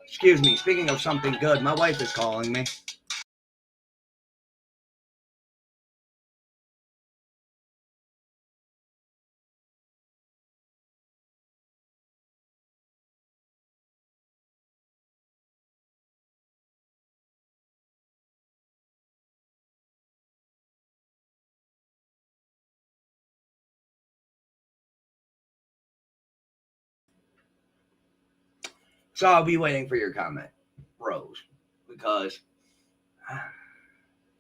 Excuse me. Speaking of something good, my wife is calling me. So I'll be waiting for your comment, Rose, because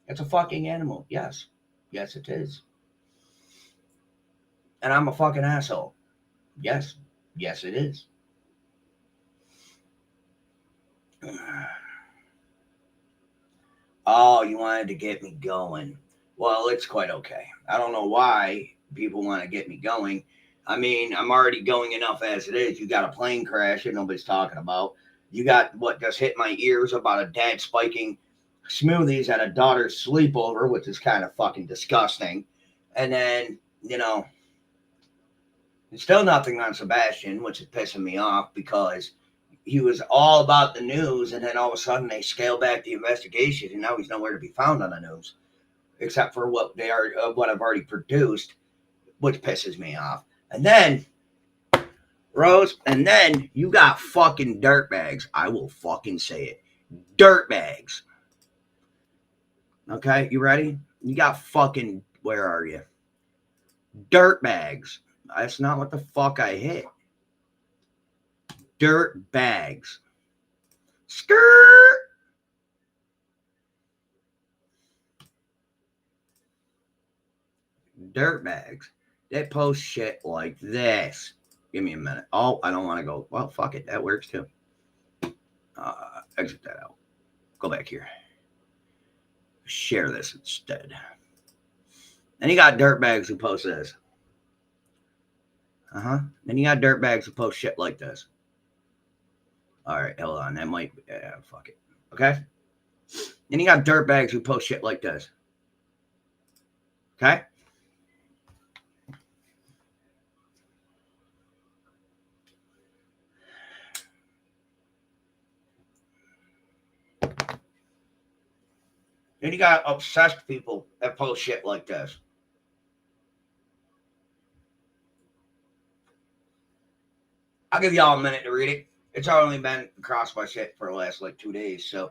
it's a fucking animal. Yes. Yes, it is. And I'm a fucking asshole. Yes. Yes, it is. Oh, you wanted to get me going. Well, it's quite okay. I don't know why people want to get me going. I mean, I'm already going enough as it is. You got a plane crash that nobody's talking about. You got what just hit my ears about a dad spiking smoothies at a daughter's sleepover, which is kind of fucking disgusting. And then, it's still nothing on Sebastian, which is pissing me off because he was all about the news, and then all of a sudden they scale back the investigation, and now he's nowhere to be found on the news, except for what I've already produced, which pisses me off. And then, Rose, and then you got fucking dirtbags. I will fucking say it. Dirtbags. Okay, you ready? You got fucking, where are you? Dirtbags. That's not what the fuck I hit. Dirt bags. Skirt. Dirt bags. They post shit like this. Give me a minute. Oh, I don't want to go. Well, fuck it. That works too. Exit that out. Go back here. Share this instead. Then you got dirtbags who post this. Then you got dirtbags who post shit like this. All right, hold on. That might... fuck it. Okay? Then you got dirtbags who post shit like this. Okay? Then you got obsessed people that post shit like this. I'll give y'all a minute to read it. It's only been across my shit for the last like 2 days, so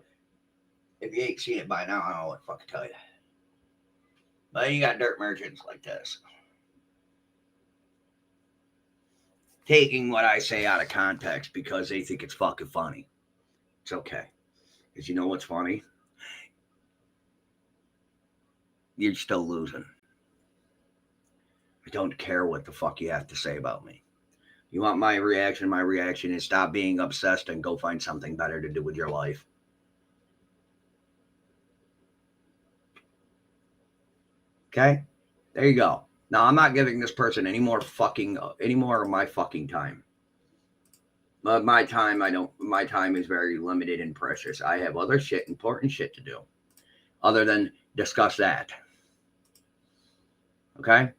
if you ain't seen it by now, I don't know what the fuck to tell you. But then you got dirt merchants like this. Taking what I say out of context because they think it's fucking funny. It's okay. Because you know what's funny? You're still losing. I don't care what the fuck you have to say about me. You want my reaction? My reaction is stop being obsessed and go find something better to do with your life. Okay? There you go. Now, I'm not giving this person any more of my fucking time. But my time is very limited and precious. I have other shit, important shit to do other than discuss that. Okay?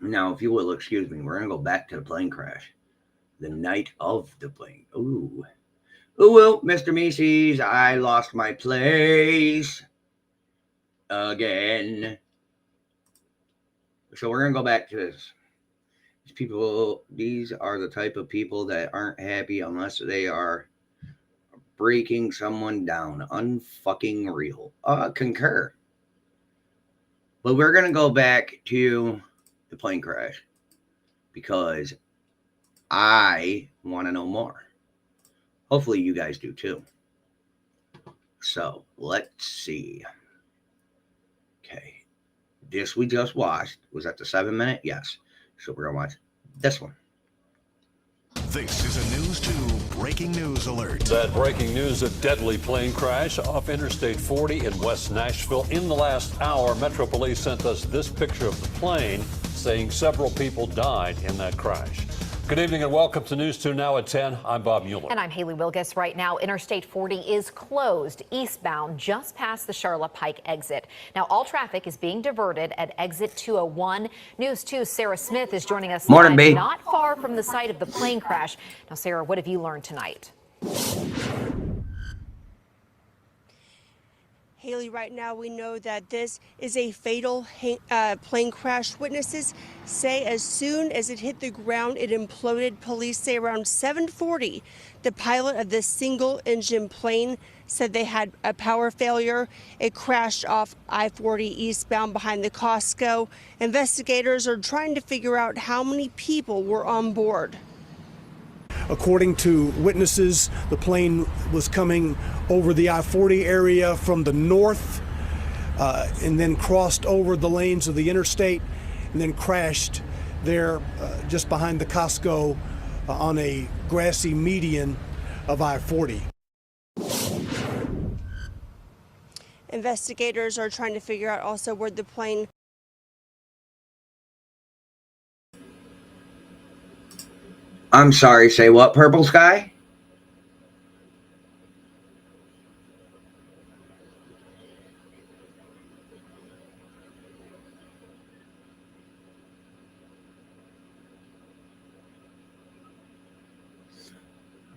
Now, if you will excuse me, we're going to go back to the plane crash. The night of the plane. Ooh. Ooh, well, Mr. Macy's, I lost my place again. So we're going to go back to this. These are the type of people that aren't happy unless they are breaking someone down. Unfucking real. Concur. But we're going to go back to the plane crash because I want to know more. Hopefully you guys do too. So let's see. Okay. This we just watched. Was that the 7-minute? Yes. So we're going to watch this one. This is a News 2 breaking news alert. That breaking news, a deadly plane crash off Interstate 40 in West Nashville. In the last hour, Metro Police sent us this picture of the plane, saying several people died in that crash. Good evening and welcome to News 2 now at 10. I'm Bob Mueller. And I'm Haley Wilgus. Right now, Interstate 40 is closed eastbound just past the Charlotte Pike exit. Now, all traffic is being diverted at exit 201. News 2's Sarah Smith is joining us Morning, live, babe. not far from the site of the plane crash. Now, Sarah, what have you learned tonight? Haley, right now we know that this is a fatal plane crash. Witnesses say as soon as it hit the ground, it imploded. Police say around 7:40, the pilot of this single-engine plane said they had a power failure. It crashed off I-40 eastbound behind the Costco. Investigators are trying to figure out how many people were on board. According to witnesses, the plane was coming over the I-40 area from the north and then crossed over the lanes of the interstate and then crashed there just behind the Costco on a grassy median of I-40. Investigators are trying to figure out also where the plane I'm sorry, say what, Purple Sky?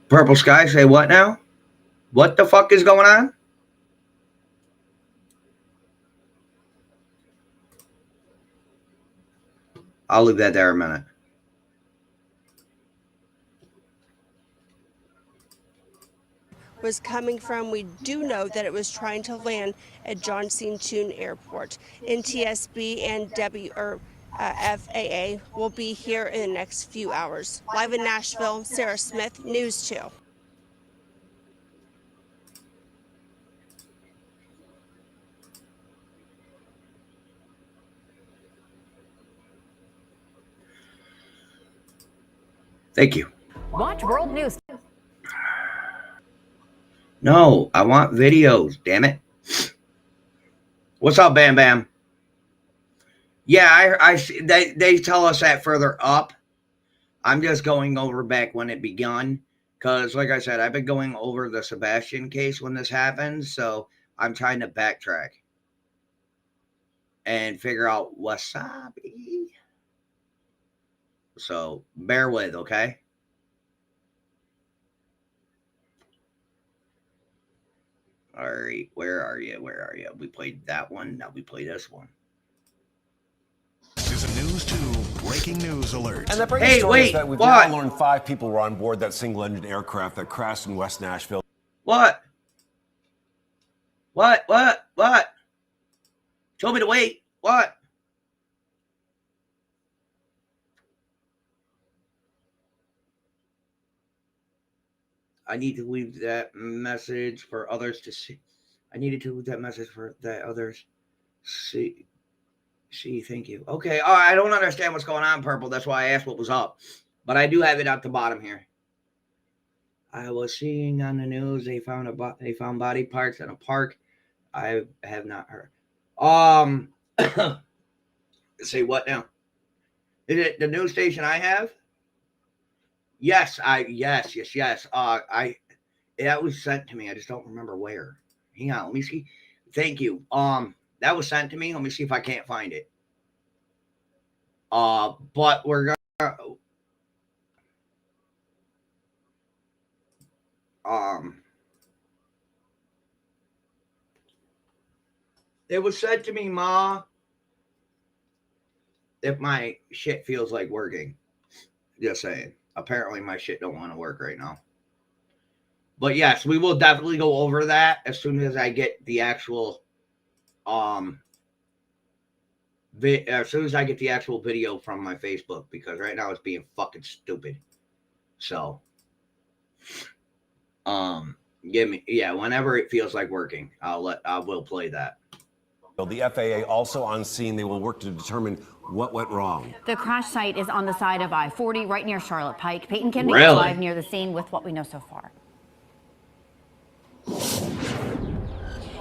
Purple Sky, say what now? What the fuck is going on? I'll leave that there a minute. was coming from. We do know that it was trying to land at Johnson Tune Airport. NTSB and FAA will be here in the next few hours. Live in Nashville, Sarah Smith, News 2. Thank you. Watch World News. No, I want videos, damn it. What's up, Bam Bam? Yeah, I they tell us that further up. I'm just going over back when it begun. Because, like I said, I've been going over the Sebastian case when this happened. So I'm trying to backtrack and figure out wasabi. So bear with, okay? All right, where are you? Where are you? We played that one. Now we play this one. This is a News 2 breaking news alert. And the breaking story is that we've now learned 5 people were on board that single-engine aircraft that crashed in West Nashville. What? Told me to wait. What? I need to leave that message for others to see. I needed to leave that message for that others see. Thank you. Okay. I don't understand what's going on, Purple. That's why I asked what was up. But I do have it at the bottom here. I was seeing on the news they found body parts in a park. I have not heard. Say what now? Is it the news station I have? Yes. Yes. That was sent to me. I just don't remember where. Hang on. Let me see. Thank you. That was sent to me. Let me see if I can't find it. But we're gonna it was said to me, Ma, if my shit feels like working. Just saying. Apparently my shit don't want to work right now. But yes, we will definitely go over that as soon as I get the actual video from my Facebook, because right now it's being fucking stupid. So whenever it feels like working, I will play that. The FAA also on scene. They will work to determine what went wrong. The crash site is on the side of I-40 right near Charlotte Pike. Peyton Kennedy Really? is live near the scene with what we know so far.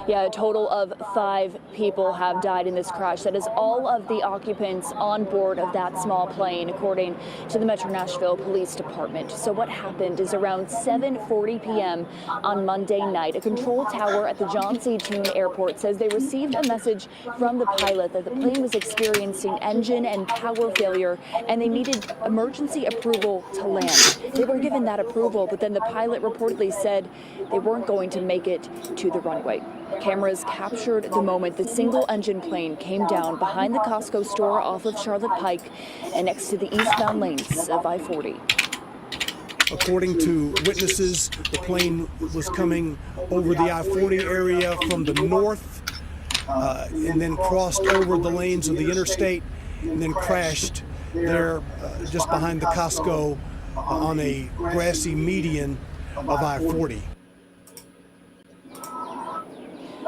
Yeah, a total of 5 people have died in this crash. That is all of the occupants on board of that small plane, according to the Metro Nashville Police Department. So what happened is around 7:40 p.m. on Monday night, a control tower at the John C. Toon Airport says they received a message from the pilot that the plane was experiencing engine and power failure, and they needed emergency approval to land. They were given that approval, but then the pilot reportedly said they weren't going to make it to the runway. Cameras captured the moment the single-engine plane came down behind the Costco store off of Charlotte Pike and next to the eastbound lanes of I-40. According to witnesses, the plane was coming over the I-40 area from the north and then crossed over the lanes of the interstate and then crashed there just behind the Costco on a grassy median of I-40.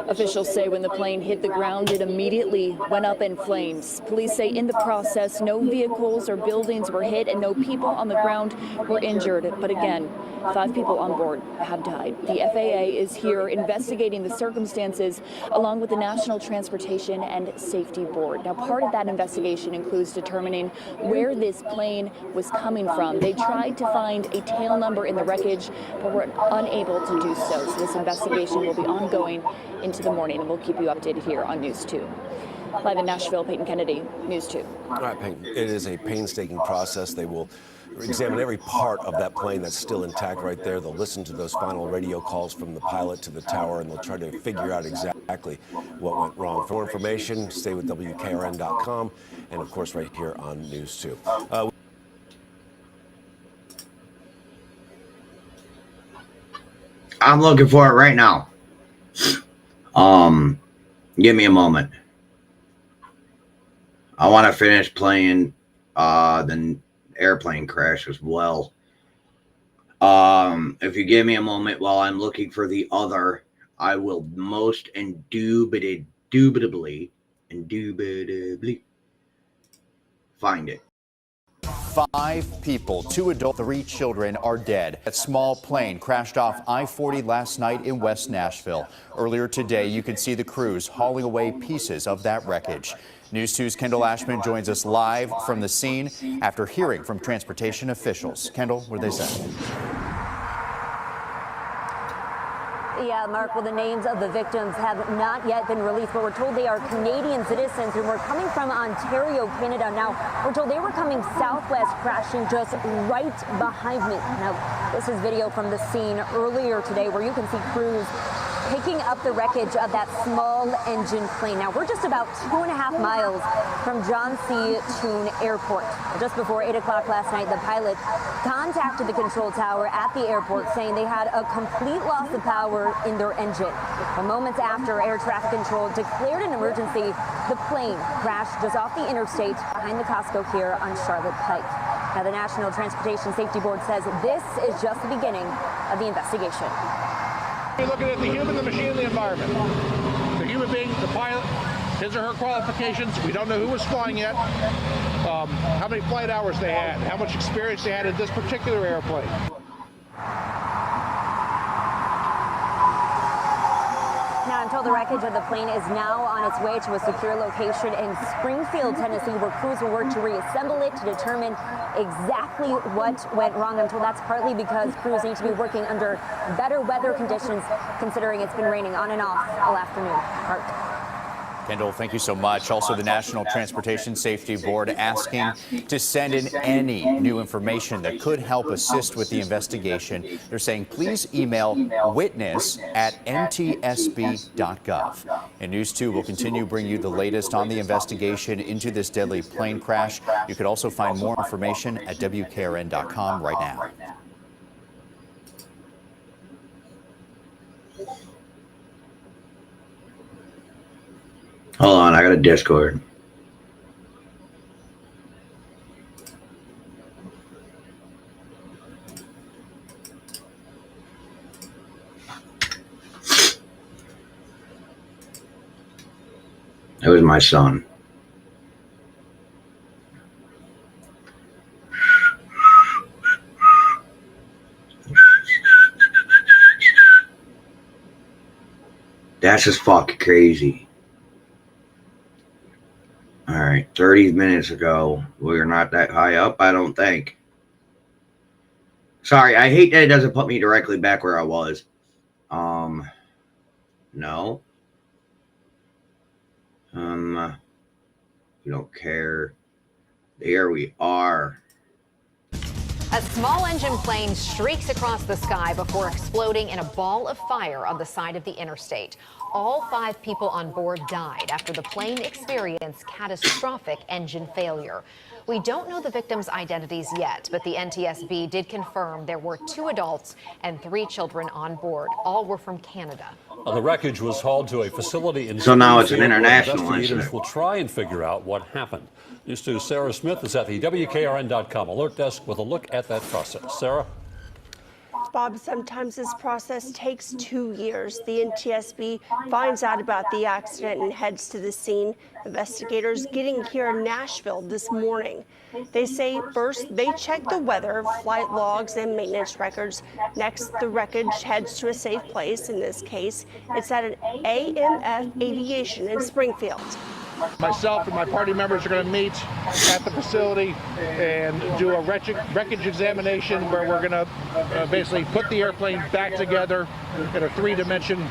Officials say when the plane hit the ground, it immediately went up in flames. Police say in the process, no vehicles or buildings were hit and no people on the ground were injured. But again, 5 people on board have died. The FAA is here investigating the circumstances along with the National Transportation and Safety Board. Now, part of that investigation includes determining where this plane was coming from. They tried to find a tail number in the wreckage, but were unable to do so. So this investigation will be ongoing into the morning, and we'll keep you updated here on News 2. Live in Nashville, Peyton Kennedy, News 2. All right, Peyton, it is a painstaking process. They will examine every part of that plane that's still intact right there. They'll listen to those final radio calls from the pilot to the tower, and they'll try to figure out exactly what went wrong. For more information, stay with WKRN.com, and of course right here on News 2. I'm looking for it right now. Give me a moment. I want to finish playing the airplane crash as well. If you give me a moment while I'm looking for the other, I will most indubitably find it. 5 people, 2 adults, 3 children are dead. A small plane crashed off I-40 last night in West Nashville. Earlier today, you could see the crews hauling away pieces of that wreckage. News 2's Kendall Ashman joins us live from the scene after hearing from transportation officials. Kendall, what did they say? Yeah, Mark, well, the names of the victims have not yet been released, but we're told they are Canadian citizens who were coming from Ontario, Canada. Now, we're told they were coming southwest, crashing just right behind me. Now, this is video from the scene earlier today where you can see crews picking up the wreckage of that small engine plane. Now, we're just about 2.5 miles from John C. Toon Airport. Just before 8 o'clock last night, the pilot contacted the control tower at the airport saying they had a complete loss of power in their engine. But moments after, air traffic control declared an emergency. The plane crashed just off the interstate behind the Costco here on Charlotte Pike. Now, the National Transportation Safety Board says this is just the beginning of the investigation. We're looking at the human, the machine, and the environment. The human being, the pilot, his or her qualifications. We don't know who was flying yet, how many flight hours they had, how much experience they had in this particular airplane. Now, I'm told the wreckage of the plane is now on its way to a secure location in Springfield, Tennessee, where crews will work to reassemble it to determine exactly what went wrong. I'm told that's partly because crews need to be working under better weather conditions, considering it's been raining on and off all afternoon. Mark. Kendall, thank you so much. Also, the National Transportation Safety Board asking to send in any new information that could help assist with the investigation. They're saying please email witness@ntsb.gov. And News 2 will continue to bring you the latest on the investigation into this deadly plane crash. You could also find more information at WKRN.com right now. Hold on, I got a Discord. It was my son. That's just fucking crazy. All right, 30 minutes ago, we were not that high up, I don't think. Sorry, I hate that it doesn't put me directly back where I was. No. We don't care. There we are. A small engine plane streaks across the sky before exploding in a ball of fire on the side of the interstate. All 5 people on board died after the plane experienced catastrophic engine failure. We don't know the victims' identities yet, but the NTSB did confirm there were 2 adults and 3 children on board. All were from Canada. The wreckage was hauled to a facility in So now it's an Springfield where international investigators incident. will try and figure out what happened. News 2's Sarah Smith is at the WKRN.com alert desk with a look at that process. Sarah? Bob, sometimes this process takes 2 years. The NTSB finds out about the accident and heads to the scene. Investigators getting here in Nashville this morning. They say first they check the weather, flight logs, and maintenance records. Next, the wreckage heads to a safe place. In this case, it's at an AMF Aviation in Springfield. Myself and my party members are going to meet at the facility and do a wreckage examination where we're going to basically put the airplane back together in a 3-dimension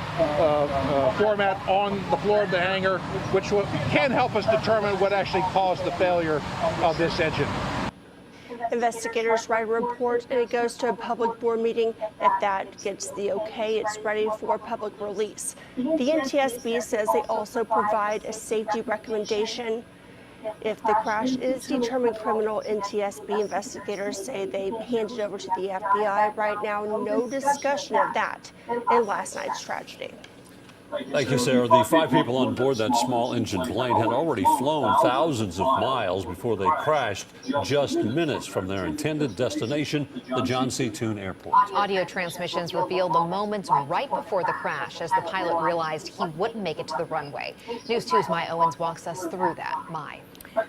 format on the floor of the hangar, which can help us determine what actually caused the failure of this engine. Investigators write a report and it goes to a public board meeting. If that gets the okay, it's ready for public release. The NTSB says they also provide a safety recommendation. If the crash is determined criminal, NTSB investigators say they handed over to the FBI. Right now, no discussion of that in last night's tragedy. Thank you, Sarah. The 5 people on board that small engine plane had already flown thousands of miles before they crashed just minutes from their intended destination, the John C. Toon Airport. Audio transmissions reveal the moments right before the crash as the pilot realized he wouldn't make it to the runway. News 2's Mai Owens walks us through that. Mai.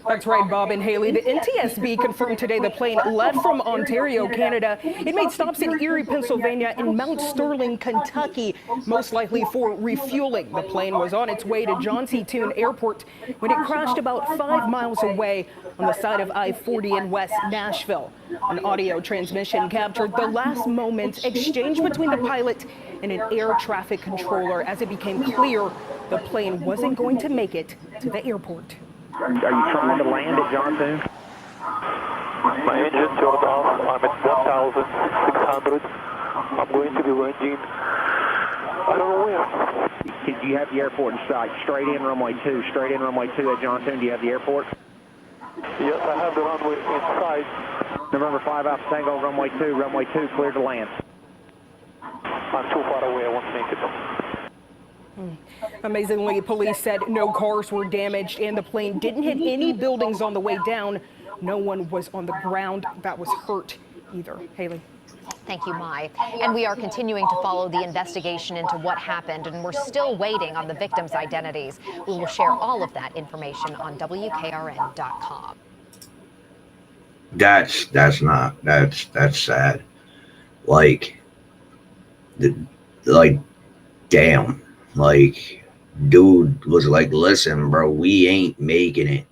That's right, Bob and Haley. The NTSB confirmed today the plane left from Ontario, Canada. It made stops in Erie, Pennsylvania, and Mount Sterling, Kentucky, most likely for refueling. The plane was on its way to John C. Toone Airport when it crashed about 5 miles away on the side of I-40 in West Nashville. An audio transmission captured the last moments exchange between the pilot and an air traffic controller as it became clear the plane wasn't going to make it to the airport. Are you trying to land at John Toone? My engine turned off. I'm at 1,600. I'm going to be landing. I don't know where. Do you have the airport in sight? Straight in runway 2. Straight in runway 2 at John Toone. Do you have the airport? Yes, I have the runway inside. November 5 Alpha Tango, runway 2. Runway 2, clear to land. I'm too far away. I won't make it. Amazingly, police said no cars were damaged and the plane didn't hit any buildings on the way down. No one was on the ground that was hurt either. Haley. Thank you, Mai. And we are continuing to follow the investigation into what happened, and we're still waiting on the victims' identities. We will share all of that information on WKRN.com. That's sad. Damn. Dude was like, listen, bro, we ain't making it.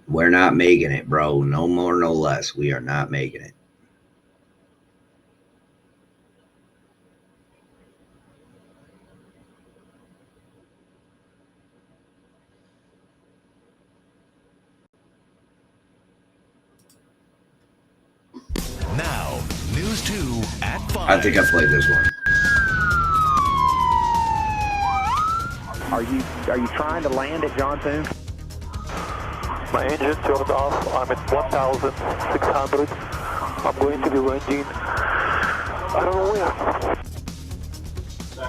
We're not making it, bro. No more, no less. We are not making it. Now, News 2 at 5. I think I played this one. Are you trying to land at John Toone? My engine turned off. I'm at 1,600. I'm going to be landing. I don't know where.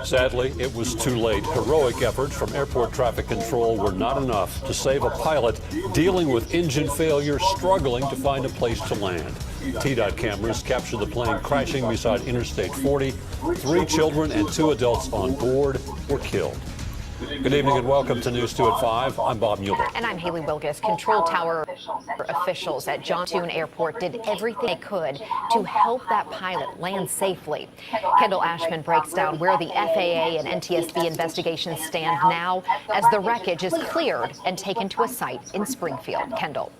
Sadly, it was too late. Heroic efforts from airport traffic control were not enough to save a pilot dealing with engine failure, struggling to find a place to land. TDOT cameras captured the plane crashing beside Interstate 40. 3 children and 2 adults on board were killed. Good evening and welcome to News 2 at 5. I'm Bob Mueller. And I'm Haley Wilgus. Control tower officials at John Toone Airport did everything they could to help that pilot land safely. Kendall Ashman breaks down where the FAA and NTSB investigations stand now as the wreckage is cleared and taken to a site in Springfield. Kendall.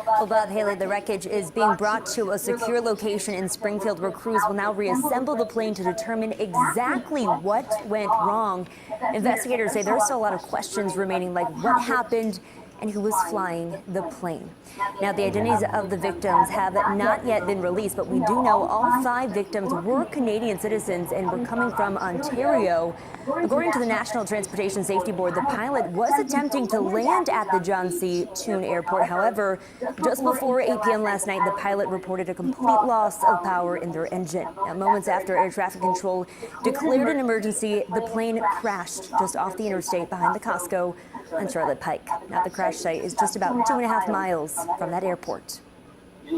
Well, Bob, Haley, the wreckage is being brought to a secure location in Springfield where crews will now reassemble the plane to determine exactly what went wrong. Investigators say there are still a lot of questions remaining, like what happened and who was flying the plane. Now, the identities of the victims have not yet been released, but we do know all 5 victims were Canadian citizens and were coming from Ontario. According to the National Transportation Safety Board, the pilot was attempting to land at the John C. Toone Airport. However, just before 8 p.m. last night, the pilot reported a complete loss of power in their engine. Now, moments after air traffic control declared an emergency, the plane crashed just off the interstate behind the Costco on Charlotte Pike. Now, the crash site is just about 2.5 miles from that airport.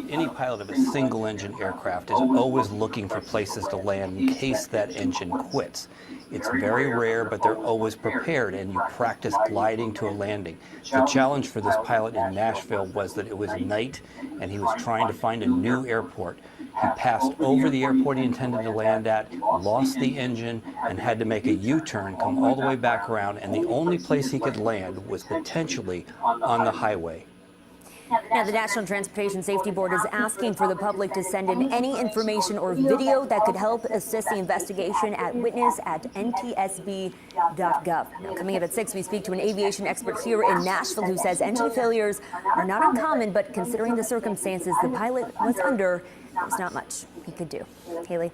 Any pilot of a single engine aircraft is always looking for places to land in case that engine quits. It's very rare, but they're always prepared, and you practice gliding to a landing. The challenge for this pilot in Nashville was that it was night, and he was trying to find a new airport. He passed over the airport he intended to land at, lost the engine, and had to make a U-turn, come all the way back around, and the only place he could land was potentially on the highway. Now, the National Transportation Safety Board is asking for the public to send in any information or video that could help assist the investigation at witness@ntsb.gov. Now, coming up at 6, we speak to an aviation expert here in Nashville who says engine failures are not uncommon, but considering the circumstances the pilot was under, there's not much he could do. Haley.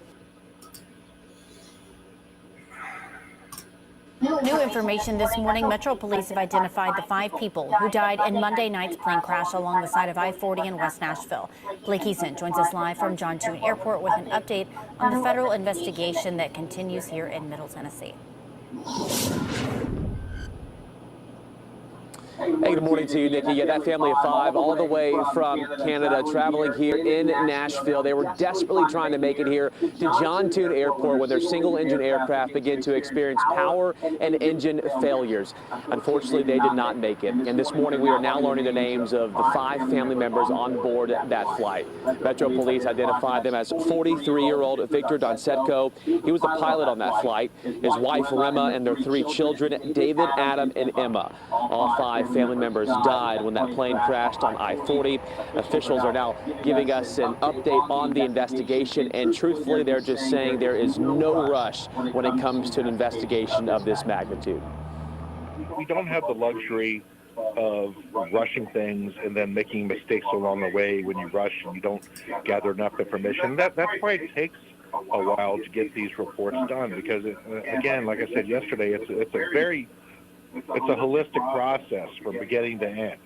New information this morning. Metro Police have identified the 5 people who died in Monday night's plane crash along the side of I-40 in West Nashville. Blake Eason joins us live from John Toone Airport with an update on the federal investigation that continues here in Middle Tennessee. Hey, good morning to you, Nikki. Yeah, that family of 5 all the way from Canada traveling here in Nashville. They were desperately trying to make it here to John Tune Airport when their single-engine aircraft began to experience power and engine failures. Unfortunately, they did not make it. And this morning, we are now learning the names of the 5 family members on board that flight. Metro Police identified them as 43-year-old Victor Donsetko. He was the pilot on that flight. His wife, Rema, and their 3 children, David, Adam, and Emma. All 5 family members died when that plane crashed on I-40. Officials are now giving us an update on the investigation, and truthfully, they're just saying there is no rush when it comes to an investigation of this magnitude. We don't have the luxury of rushing things and then making mistakes along the way when you rush and you don't gather enough information. That's why it takes a while to get these reports done, because again, like I said yesterday, it's a holistic process from beginning to end.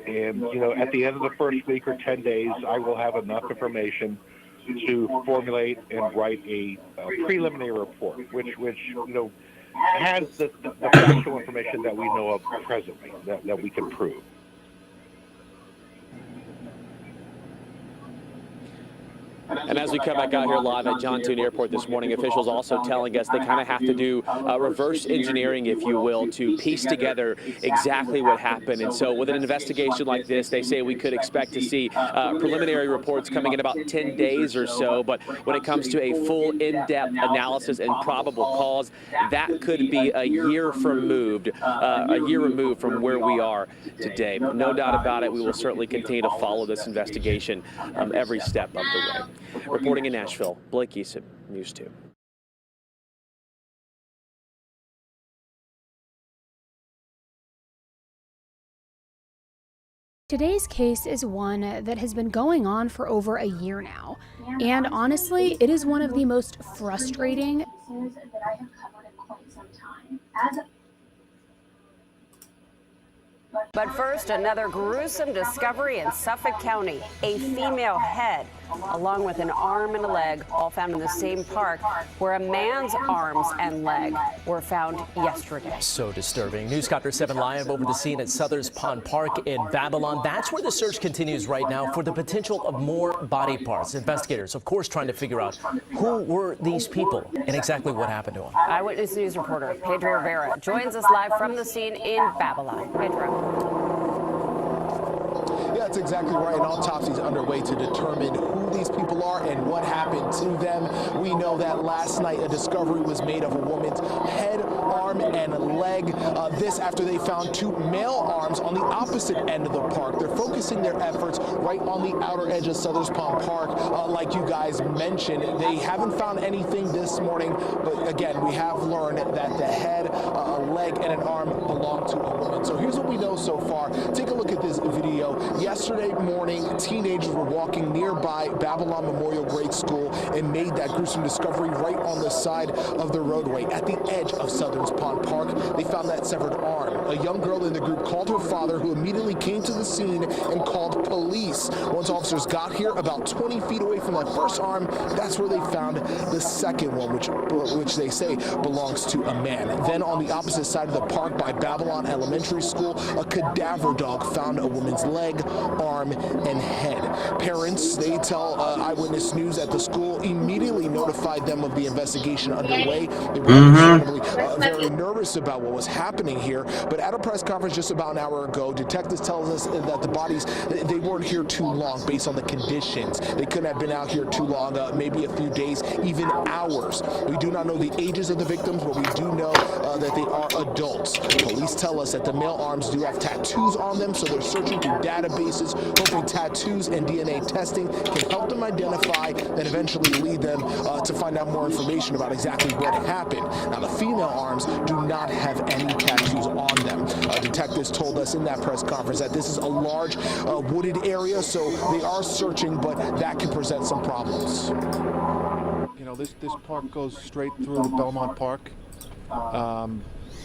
And you know, at the end of the first week or 10 days, I will have enough information to formulate and write a preliminary report, which you know has the factual information that we know of presently that we can prove. And as we come back out here live at John Tune Airport this morning, officials also telling us they kind of have to do reverse engineering, if you will, to piece together exactly what happened. And so with an investigation like this, they say we could expect to see preliminary reports coming in about 10 days or so. But when it comes to a full in-depth analysis and probable cause, that could be a year removed from where we are today. But no doubt about it, we will certainly continue to follow this investigation every step of the way. Reporting in Nashville, Blake Eason, News 2. Today's case is one that has been going on for over a year now, and honestly, it is one of the most frustrating that I have covered in quite some time. But first, another gruesome discovery in Suffolk County. A female head, along with an arm and a leg, all found in the same park where a man's arms and leg were found yesterday. So disturbing. Newscopter 7 live over the scene at Southern's Pond Park in Babylon. That's where the search continues right now for the potential of more body parts. Investigators, of course, trying to figure out who were these people and exactly what happened to them. Eyewitness News reporter Pedro Rivera joins us live from the scene in Babylon. Pedro. Yeah, that's exactly right. An autopsy is underway to determine who these people are and what happened to them. We know that last night a discovery was made of a woman's head, arm, and leg. This after they found 2 male arms on the opposite end of the park. They're focusing their efforts right on the outer edge of Southern's Pond Park. Like you guys mentioned, they haven't found anything this morning, but again, we have learned that the head, a leg, and an arm belong to a woman. So here's what we know so far. Take a look at this video. Yesterday morning, teenagers were walking nearby Babylon Memorial Grade School and made that gruesome discovery right on the side of the roadway at the edge of Southern's Pond Park. They found that severed arm. A young girl in the group called her father, who immediately came to the scene and called police. Once officers got here, about 20 feet away from that first arm, that's where they found the second one, which they say belongs to a man. Then on the opposite side of the park by Babylon Elementary School, a cadaver dog found a woman's leg, arm, and head. Parents, they tell Eyewitness News at the school immediately notified them of the investigation underway. They were understandably very nervous about what was happening here, but at a press conference just about an hour ago, detectives tells us that the bodies, they weren't here too long based on the conditions. They couldn't have been out here too long, maybe a few days, even hours. We do not know the ages of the victims, but we do know that they are adults. Police tell us that the male arms do have tattoos on them, so they're searching through databases, hoping tattoos and DNA testing can help them identify and eventually lead them to find out more information about exactly what happened. Now, the female arms do not have any tattoos on them. Detectives told us in that press conference that this is a large wooded area, so they are searching, but that can present some problems. You know, this park goes straight through Belmont Park.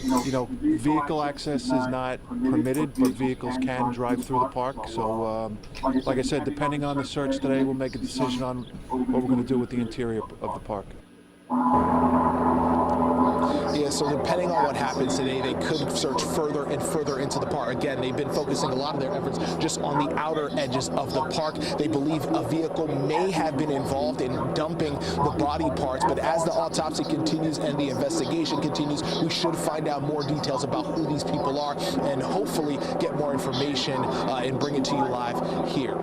You know, vehicle access is not permitted, but vehicles can drive through the park. So, like I said, depending on the search today, we'll make a decision on what we're going to do with the interior of the park. Yeah, so depending on what happens today, they could search further and further into the park. Again, they've been focusing a lot of their efforts just on the outer edges of the park. They believe a vehicle may have been involved in dumping the body parts, but as the autopsy continues and the investigation continues, we should find out more details about who these people are and hopefully get more information and bring it to you live here.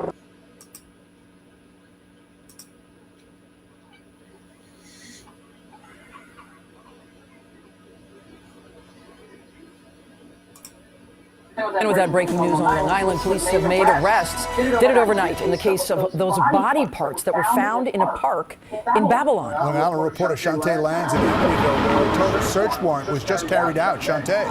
And with that breaking news on Long Island, police have made arrests. Did it overnight in the case of those body parts that were found in a park in Babylon. Long Island reporter Shantae Lands in Amityville, where a total search warrant was just carried out. Shantae.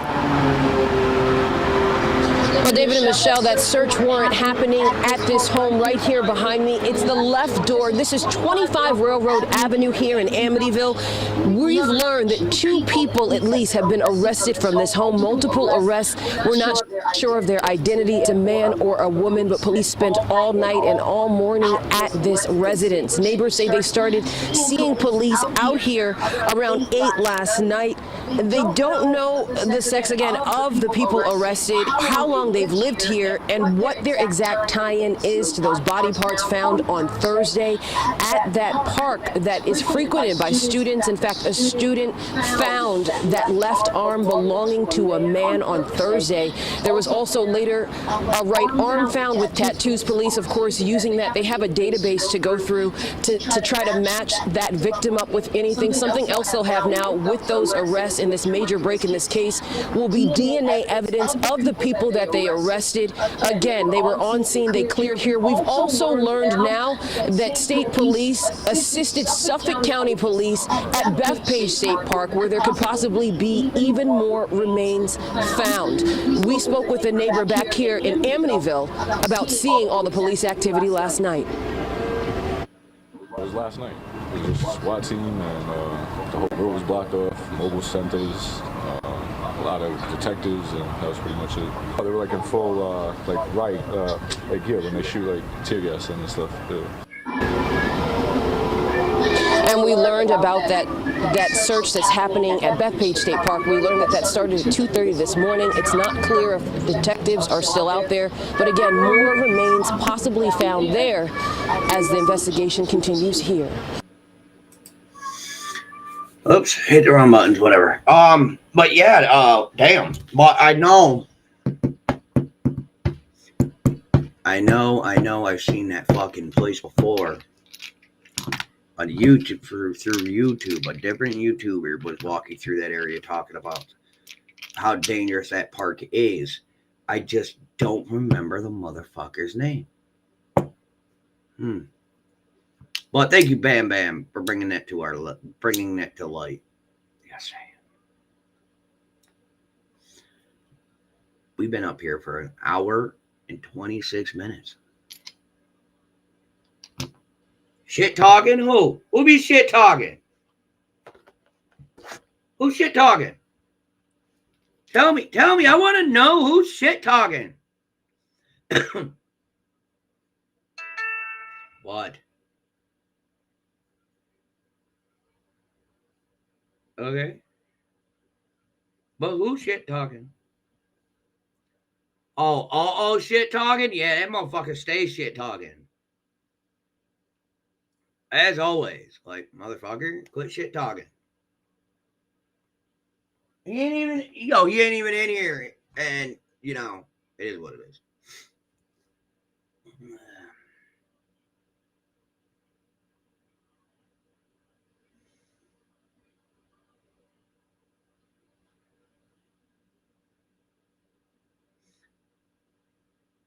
Well, David and Michelle, that search warrant happening at this home right here behind me. It's the left door. This is 25 Railroad Avenue here in Amityville. We've learned that 2 people at least have been arrested from this home. Multiple arrests. We're not sure of their identity. It's a man or a woman, but police spent all night and all morning at this residence. Neighbors say they started seeing police out here around 8 last night. They don't know the sex, again, of the people arrested, how long they've lived here, and what their exact tie-in is to those body parts found on Thursday at that park that is frequented by students. In fact, a student found that left arm belonging to a man on Thursday. There was also later a right arm found with tattoos. Police, of course, using that. They have a database to go through to try to match that victim up with anything. Something else they'll have now with those arrests in this major break in this case will be DNA evidence of the people that they arrested. Again, they were on scene, they cleared here. We've also learned now that state police assisted Suffolk County Police at Bethpage State Park, where there could possibly be even more remains found. We spoke with a neighbor back here in Amityville about seeing all the police activity last night. It was last night. It was just SWAT team, and the whole road was blocked off, mobile centers, a lot of detectives, and that was pretty much it. They were like in full, like here when they shoot like tear gas and stuff. And we learned about that search that's happening at Bethpage State Park. We learned that started at 2:30 this morning. It's not clear if detectives are still out there, but again, more remains possibly found there as the investigation continues here. Oops, hit the wrong buttons, whatever. But yeah, damn. But I know I've seen that fucking place before. On YouTube, through YouTube, a different YouTuber was walking through that area talking about how dangerous that park is. I just don't remember the motherfucker's name. Well, thank you, Bam Bam, for bringing that to light. Yes, I am. We've been up here for 1 hour and 26 minutes. Shit talking? Who? Who be shit talking? Who's shit talking? Tell me. I want to know who's shit talking. What? Okay. But who's shit talking? Oh, shit talking? Yeah, that motherfucker stays shit talking. As always, like, motherfucker, quit shit talking. He ain't even in here, and, it is what it is.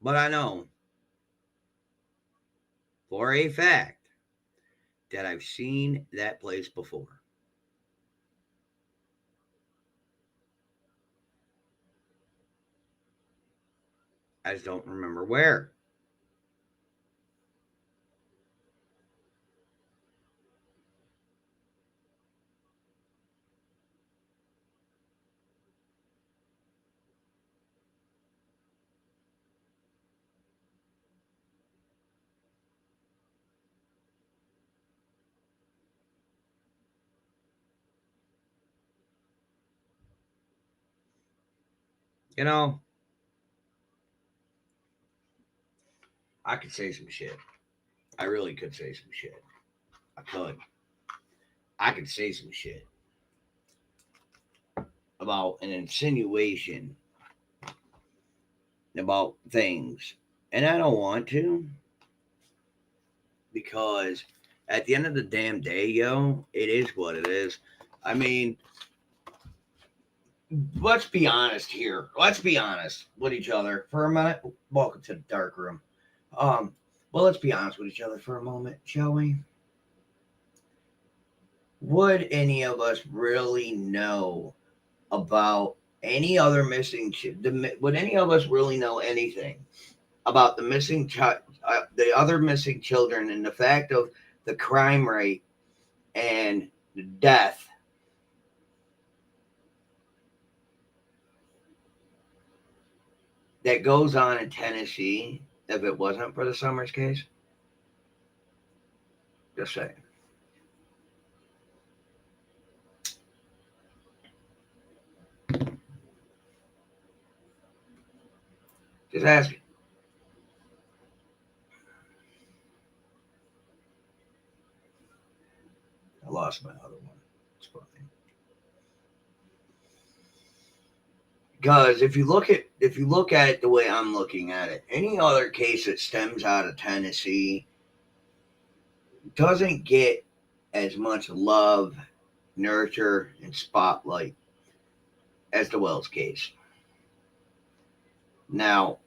But I know for a fact that I've seen that place before. I just don't remember where. You know, I could say some shit. I really could say some shit. I could. I could say some shit about an insinuation about things. And I don't want to, because at the end of the damn day, yo, it is what it is. I mean, let's be honest here. Let's be honest with each other for a minute. Welcome to the dark room. Well, let's be honest with each other for a moment, shall we? Would any of us really know about any other missing? Would any of us really know anything about the missing the other missing children, and the fact of the crime rate and the death that goes on in Tennessee if it wasn't for the Summers case? Just saying. Just asking. I lost my other one. It's fine. Because if you look at it the way I'm looking at it, any other case that stems out of Tennessee doesn't get as much love, nurture, and spotlight as the Wells case. Now,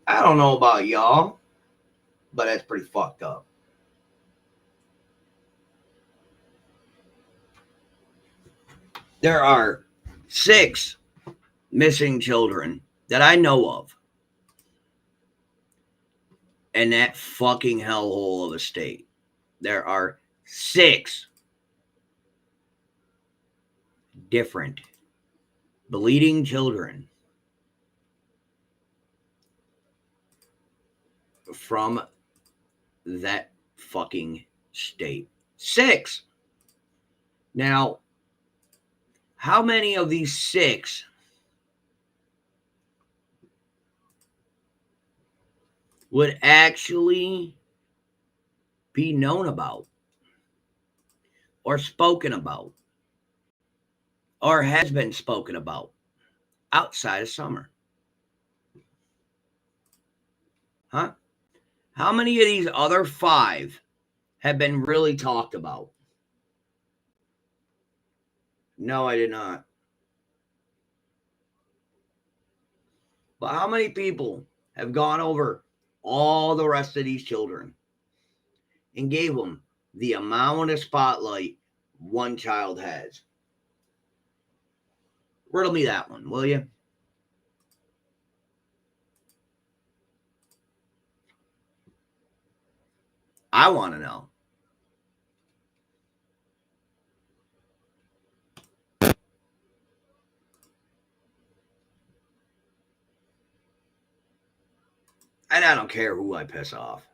I don't know about y'all, but that's pretty fucked up. There are 6 missing children that I know of in that fucking hellhole of a state. There are 6 different bleeding children from that fucking state. 6. Now, how many of these 6 would actually be known about or spoken about or has been spoken about outside of Summer? Huh? How many of these other 5 have been really talked about? No, I did not. But how many people have gone over all the rest of these children and gave them the amount of spotlight one child has? Riddle me that one, will you? I want to know. And I don't care who I piss off.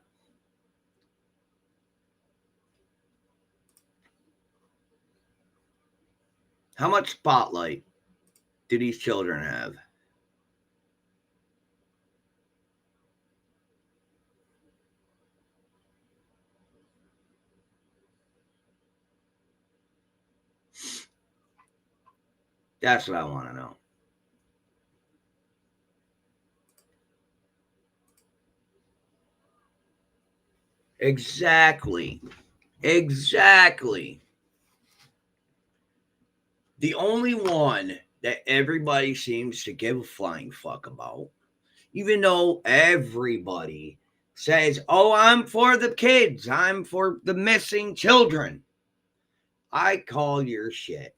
How much spotlight do these children have? That's what I want to know. Exactly. Exactly. The only one that everybody seems to give a flying fuck about, even though everybody says, oh, I'm for the kids, I'm for the missing children. I call your shit.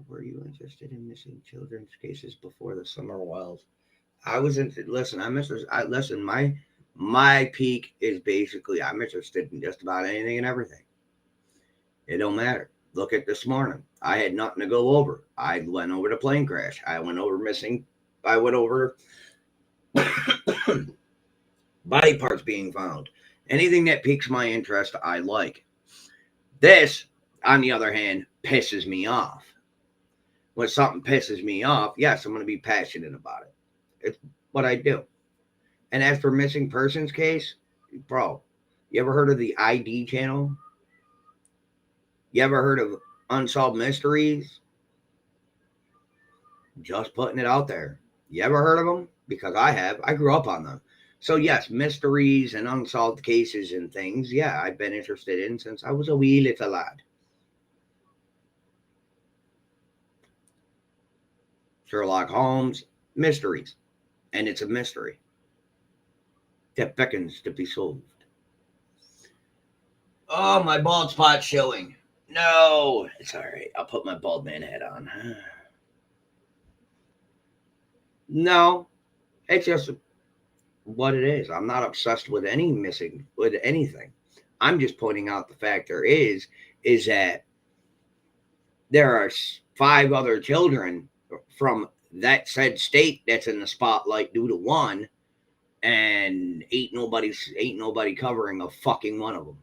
Were you interested in missing children's cases before the Summer Wells? I was interested. Listen, my peak is basically I'm interested in just about anything and everything. It don't matter. Look at this morning. I had nothing to go over. I went over the plane crash. I went over body parts being found. Anything that piques my interest, I like. This, on the other hand, pisses me off. when something pisses me off, yes, I'm going to be passionate about it. It's what I do. And as for missing persons case, bro, you ever heard of the ID channel? You ever heard of Unsolved Mysteries? Just putting it out there. You ever heard of them? Because I have. I grew up on them. So yes, mysteries and unsolved cases and things, yeah, I've been interested in since I was a wee little lad. Sherlock Holmes, mysteries. And it's a mystery that beckons to be solved. Oh, my bald spot's showing. No, it's all right. I'll put my bald man hat on. No, it's just what it is. I'm not obsessed with anything. I'm just pointing out the fact there is that there are 5 other children from that said state that's in the spotlight due to one, and ain't nobody covering a fucking one of them.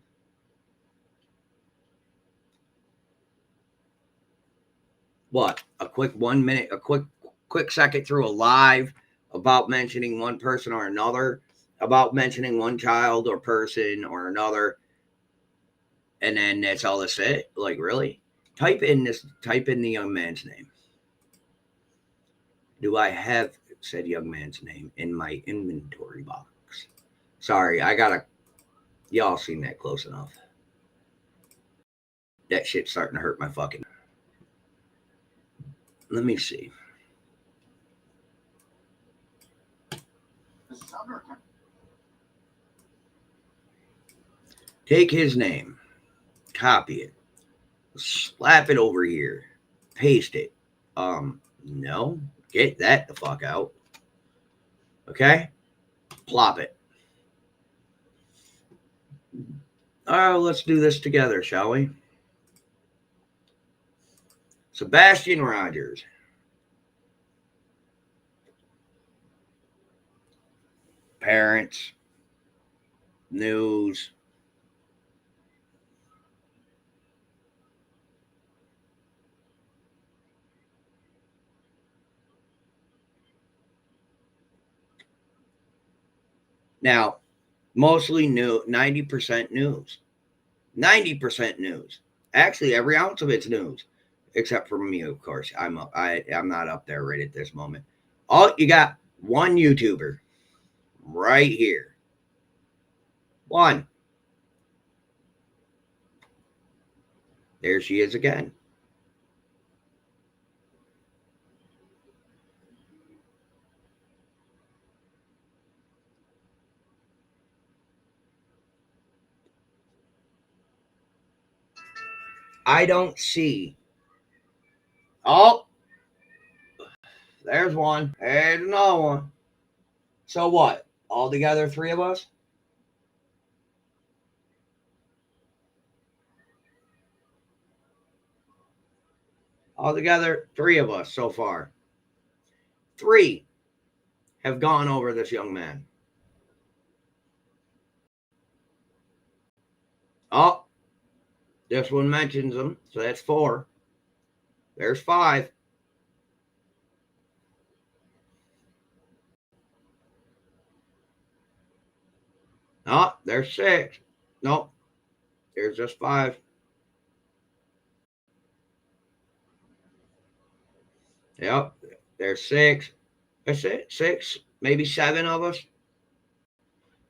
What? A quick 1 minute, a quick second through a live about mentioning one person or another, about mentioning one child or person or another, and then that's all that's it? Like, really? Type in the young man's name. Do I have said young man's name in my inventory box? Sorry, y'all seen that close enough. That shit's starting to hurt my fucking. Let me see. Take his name, copy it, slap it over here, paste it. No, get that the fuck out. Okay? Plop it. All right, let's do this together, shall we? Sebastian Rogers. Parents. News. Now, mostly new, 90% news. 90% news. Actually, every ounce of it's news. Except for me, of course. I'm not up there right at this moment. You got one YouTuber right here. One. There she is again. I don't see. Oh, there's one. There's another one. So what? All together, 3 of us? All together, 3 of us so far. 3 have gone over this young man. Oh, this one mentions him, so that's 4. There's 5. Oh, there's 6. Nope. There's just 5. Yep. There's 6. That's it. 6, maybe 7 of us.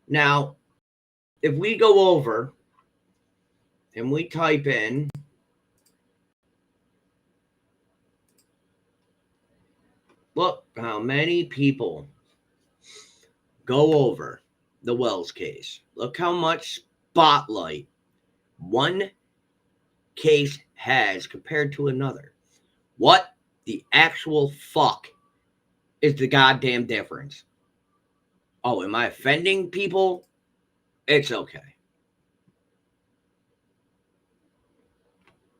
Now, if we go over and we type in look how many people go over the Wells case. Look how much spotlight one case has compared to another. What the actual fuck is the goddamn difference? Oh, am I offending people? It's okay.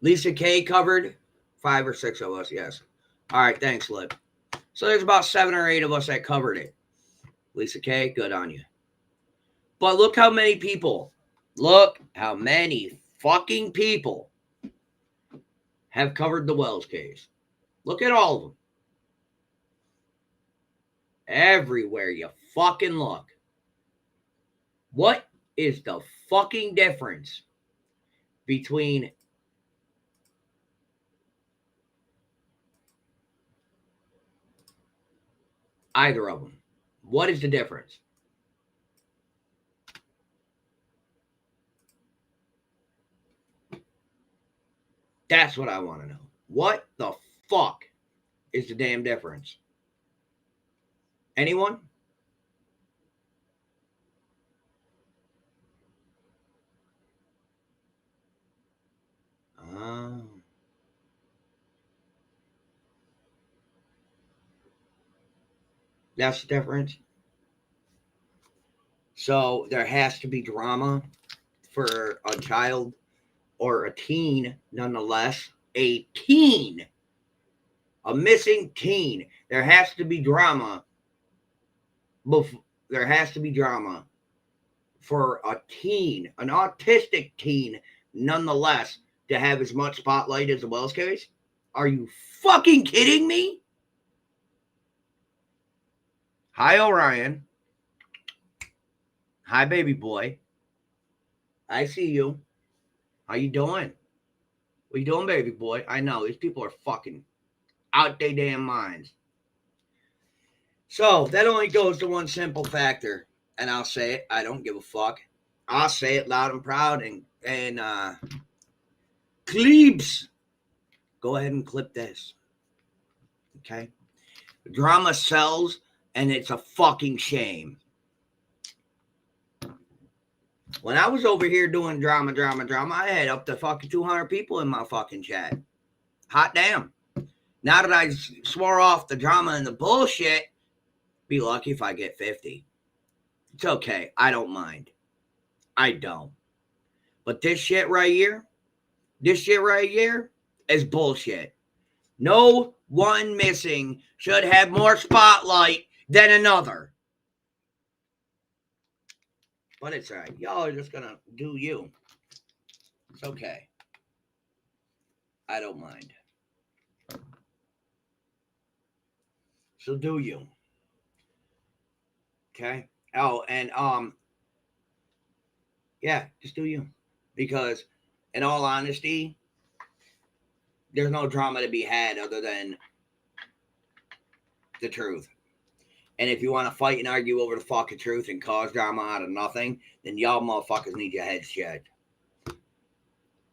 Lisa K covered 5 or 6 of us, yes. All right, thanks, Lip. So there's about 7 or 8 of us that covered it. Lisa K, good on you. But look how many people, look how many fucking people have covered the Wells case. Look at all of them. Everywhere you fucking look. What is the fucking difference between either of them? What is the difference? That's what I want to know. What the fuck is the damn difference? Anyone? That's the difference. So there has to be drama for a child or a teen, nonetheless. A teen. A missing teen. There has to be drama. There has to be drama for a teen, an autistic teen, nonetheless, to have as much spotlight as the Wells case? Are you fucking kidding me? Hi, Orion. Hi, baby boy. I see you. How you doing? What you doing, baby boy? I know, these people are fucking out their damn minds. So, that only goes to one simple factor. And I'll say it. I don't give a fuck. I'll say it loud and proud. And Cleebs, go ahead and clip this. Okay? Drama sells, and it's a fucking shame. When I was over here doing drama, I had up to fucking 200 people in my fucking chat. Hot damn. Now that I swore off the drama and the bullshit, be lucky if I get 50. It's okay. I don't mind. I don't. But this shit right here is bullshit. No one missing should have more spotlight than another. But it's all right. Y'all are just going to do you. It's okay. I don't mind. So do you. Okay? Oh, and yeah, just do you. Because in all honesty, there's no drama to be had other than the truth. And if you want to fight and argue over the fucking truth and cause drama out of nothing, then y'all motherfuckers need your heads checked.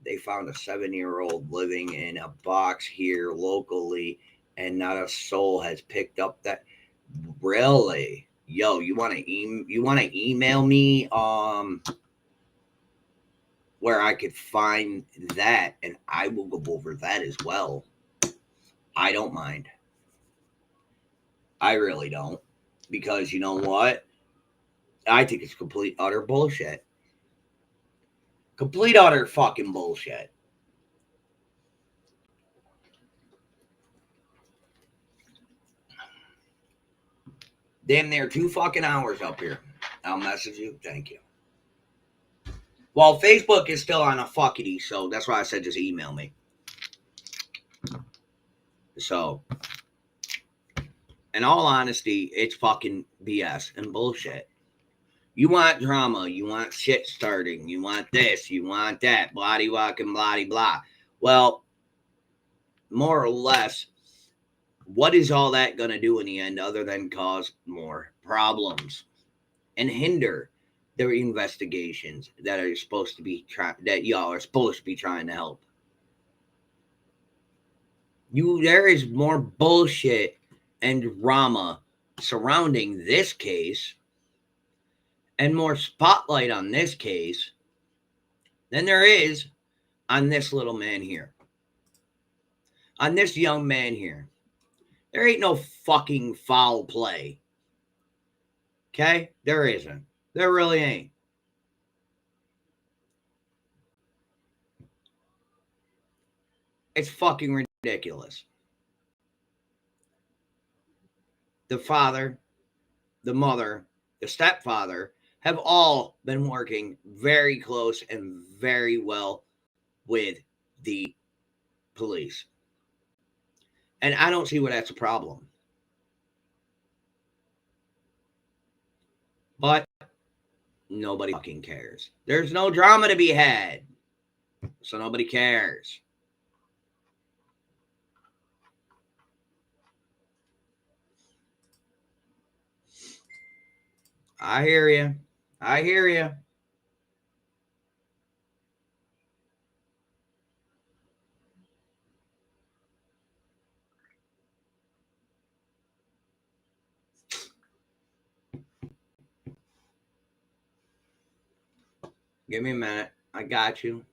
They found a 7-year-old living in a box here locally, and not a soul has picked up that. Really? Yo, you want to email me where I could find that, and I will go over that as well. I don't mind. I really don't. Because you know what? I think it's complete, utter bullshit. Complete, utter fucking bullshit. Damn near 2 fucking hours up here. I'll message you. Thank you. Well, Facebook is still on a fuckity, so that's why I said just email me. So, in all honesty, it's fucking BS and bullshit. You want drama, you want shit starting, you want this, you want that, bloody walking, bloody blah. Well, more or less, what is all that going to do in the end other than cause more problems and hinder their investigations that are supposed to be that y'all are supposed to be trying to help? There is more bullshit and drama surrounding this case and more spotlight on this case than there is on this little man here. On this young man here. There ain't no fucking foul play. Okay? There isn't. There really ain't. It's fucking ridiculous. The father, the mother, the stepfather have all been working very close and very well with the police. And I don't see where that's a problem. But nobody fucking cares. There's no drama to be had. So nobody cares. I hear you. I hear you. Give me a minute. I got you.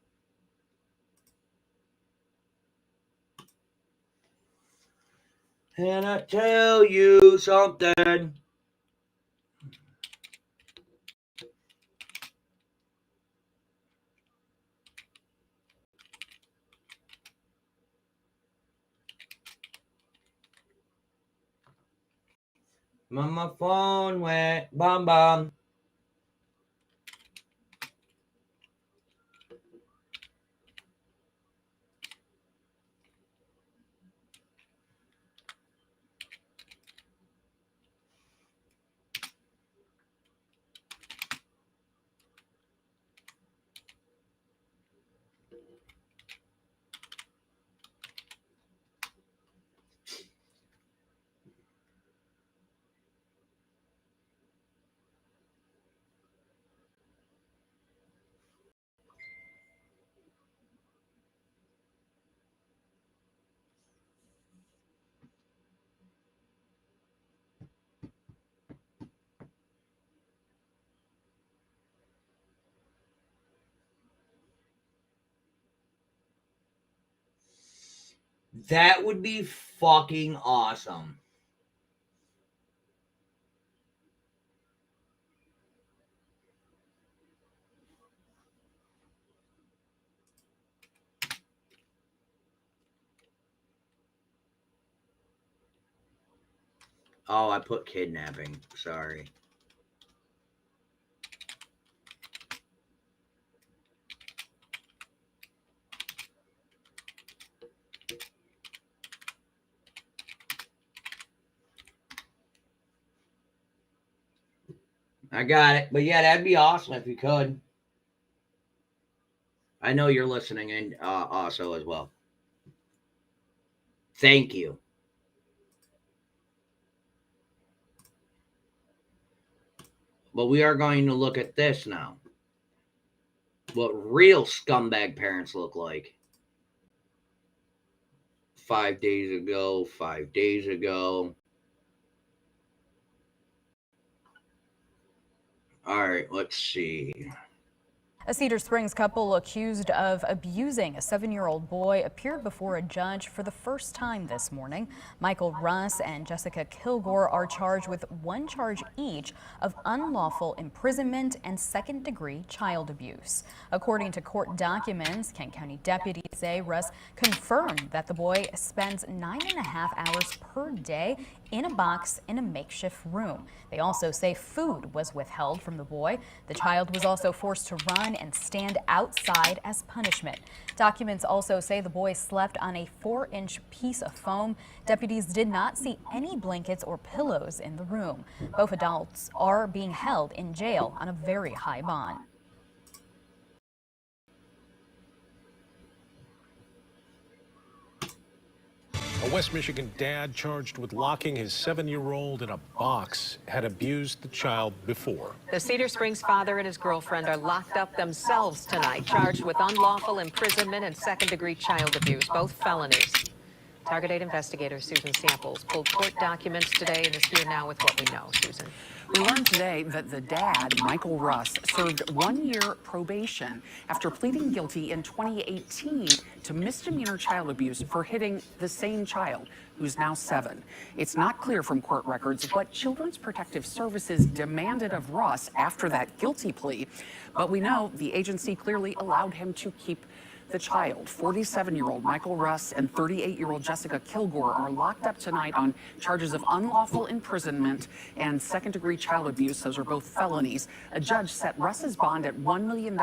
Can I tell you something? My phone went bum bum. That would be fucking awesome. Oh, I put kidnapping. Sorry. I got it. But yeah, that'd be awesome if you could. I know you're listening and also as well. Thank you. But we are going to look at this now. What real scumbag parents look like. 5 days ago, 5 days ago. All right, let's see. A Cedar Springs couple accused of abusing a 7-year-old boy appeared before a judge for the first time this morning. Michael Russ and Jessica Kilgore are charged with 1 charge each of unlawful imprisonment and second-degree child abuse. According to court documents, Kent County deputies say Russ confirmed that the boy spends 9.5 hours per day in a box in a makeshift room. They also say food was withheld from the boy. The child was also forced to run and stand outside as punishment. Documents also say the boy slept on a 4-inch piece of foam. Deputies did not see any blankets or pillows in the room. Both adults are being held in jail on a very high bond. A West Michigan dad charged with locking his 7-year-old in a box had abused the child before. The Cedar Springs father and his girlfriend are locked up themselves tonight, charged with unlawful imprisonment and second-degree child abuse, both felonies. Target 8 investigator Susan Samples pulled court documents today and is here now with what we know. Susan. We learned today that the dad, Michael Russ, served 1-year probation after pleading guilty in 2018 to misdemeanor child abuse for hitting the same child, who's now 7. It's not clear from court records what Children's Protective Services demanded of Russ after that guilty plea, but we know the agency clearly allowed him to keep the child. 47-year-old Michael Russ and 38-year-old Jessica Kilgore are locked up tonight on charges of unlawful imprisonment and second-degree child abuse. Those are both felonies. A judge set Russ's bond at $1 million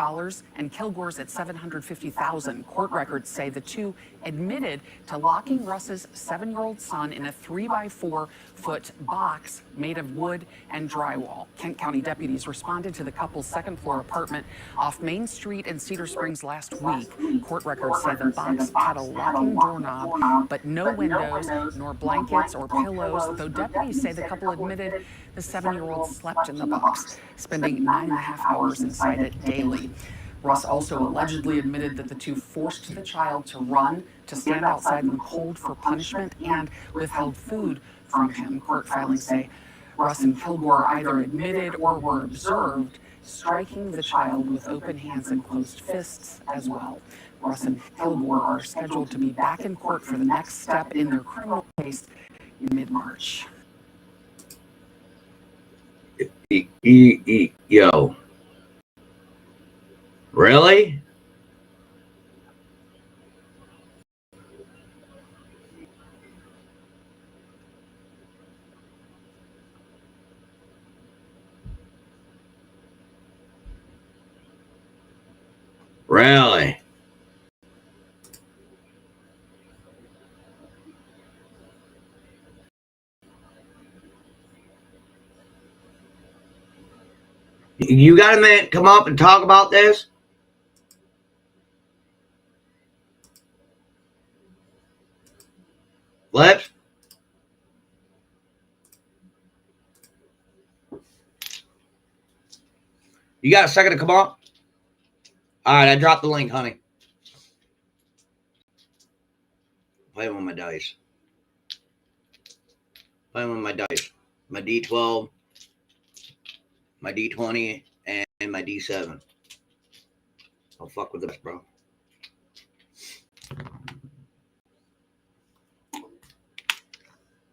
and Kilgore's at $750,000. Court records say the two admitted to locking Russ's 7-year-old son in a 3-by-4-foot box made of wood and drywall. Kent County deputies responded to the couple's second-floor apartment off Main Street in Cedar Springs last week. Court records say the box had a locking doorknob, but no windows, nor blankets or pillows, though deputies say the couple admitted the 7-year-old slept in the box, spending 9.5 hours inside it daily. Russ also allegedly admitted that the two forced the child to run, to stand outside in the cold for punishment, and withheld food from him. Court filings say Russ and Kilgore either admitted or were observed striking the child with open hands and closed fists as well. Russ and Kilgore are scheduled to be back in court for the next step in their criminal case in mid-March. Yo. Really? Really? You got a minute? Come up and talk about this? Flips? You got a second to come up? All right, I dropped the link, honey. Playing with my dice. Playing with my dice. My D12, my D20, and my D7. I'll fuck with the best, bro.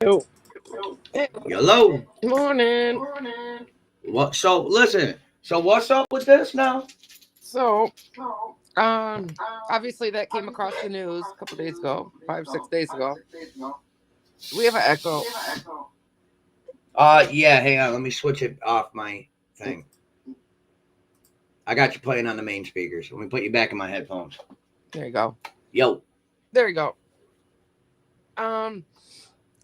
Yo. Hello. Morning. What? So listen. So what's up with this now? So, obviously that came across the news a couple days ago, 5-6 days ago. We have an echo. Yeah. Hang on. Let me switch it off my thing. I got you playing on the main speakers. Let me put you back in my headphones. There you go. Yo. There you go.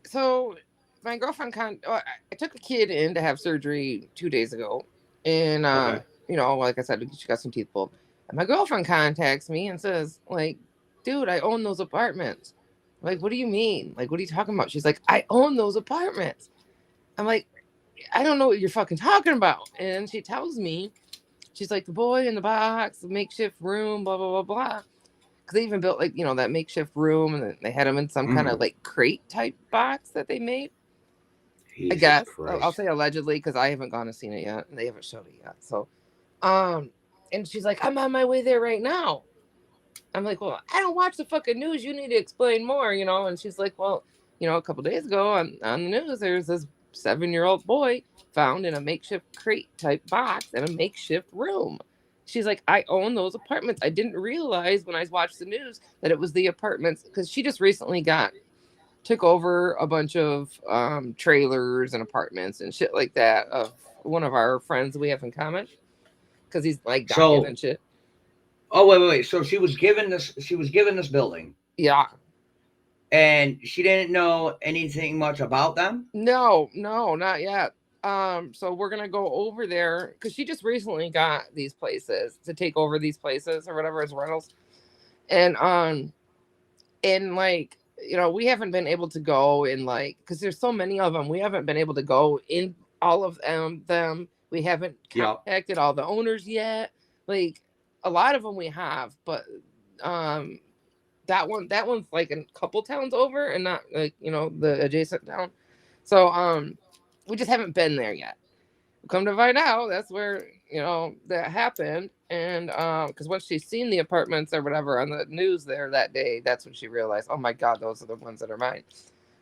So my girlfriend I took a kid in to have surgery 2 days ago, and Okay. you know, like I said, she got some teeth pulled. And my girlfriend contacts me and says, like, dude, I own those apartments. I'm like, what do you mean? Like, what are you talking about? She's like, I own those apartments. I'm like, I don't know what you're fucking talking about. And she tells me, she's like, the boy in the box, the makeshift room, blah, blah, blah, blah. Because they even built, like, you know, that makeshift room, and they had him in some kind of, like, crate type box that they made. Jesus I guess. Christ. I'll say allegedly, because I haven't gone and seen it yet, and they haven't showed it yet. So, and she's like, I'm on my way there right now. I'm like, well, I don't watch the fucking news. You need to explain more, you know? And she's like, well, you know, a couple days ago on the news, there's this 7-year-old boy found in a makeshift crate type box in a makeshift room. She's like, I own those apartments. I didn't realize when I watched the news that it was the apartments, because she just recently took over a bunch of trailers and apartments and shit like that of one of our friends we have in common, because he's like dying and shit. Oh, wait. So she was given this building. Yeah. And she didn't know anything much about them? No, not yet. So we're gonna go over there because she just recently got these places to take over these places or whatever as rentals. And like, you know, we haven't been able to go in, like, because there's so many of them, we haven't been able to go in all of them. We haven't contacted all the owners yet. Like, a lot of them we have, but that one's like a couple towns over and not, like, you know, the adjacent town. So we just haven't been there yet. Come to find out, that's where, you know, that happened. And because once she's seen the apartments or whatever on the news there that day, that's when she realized, oh my God, those are the ones that are mine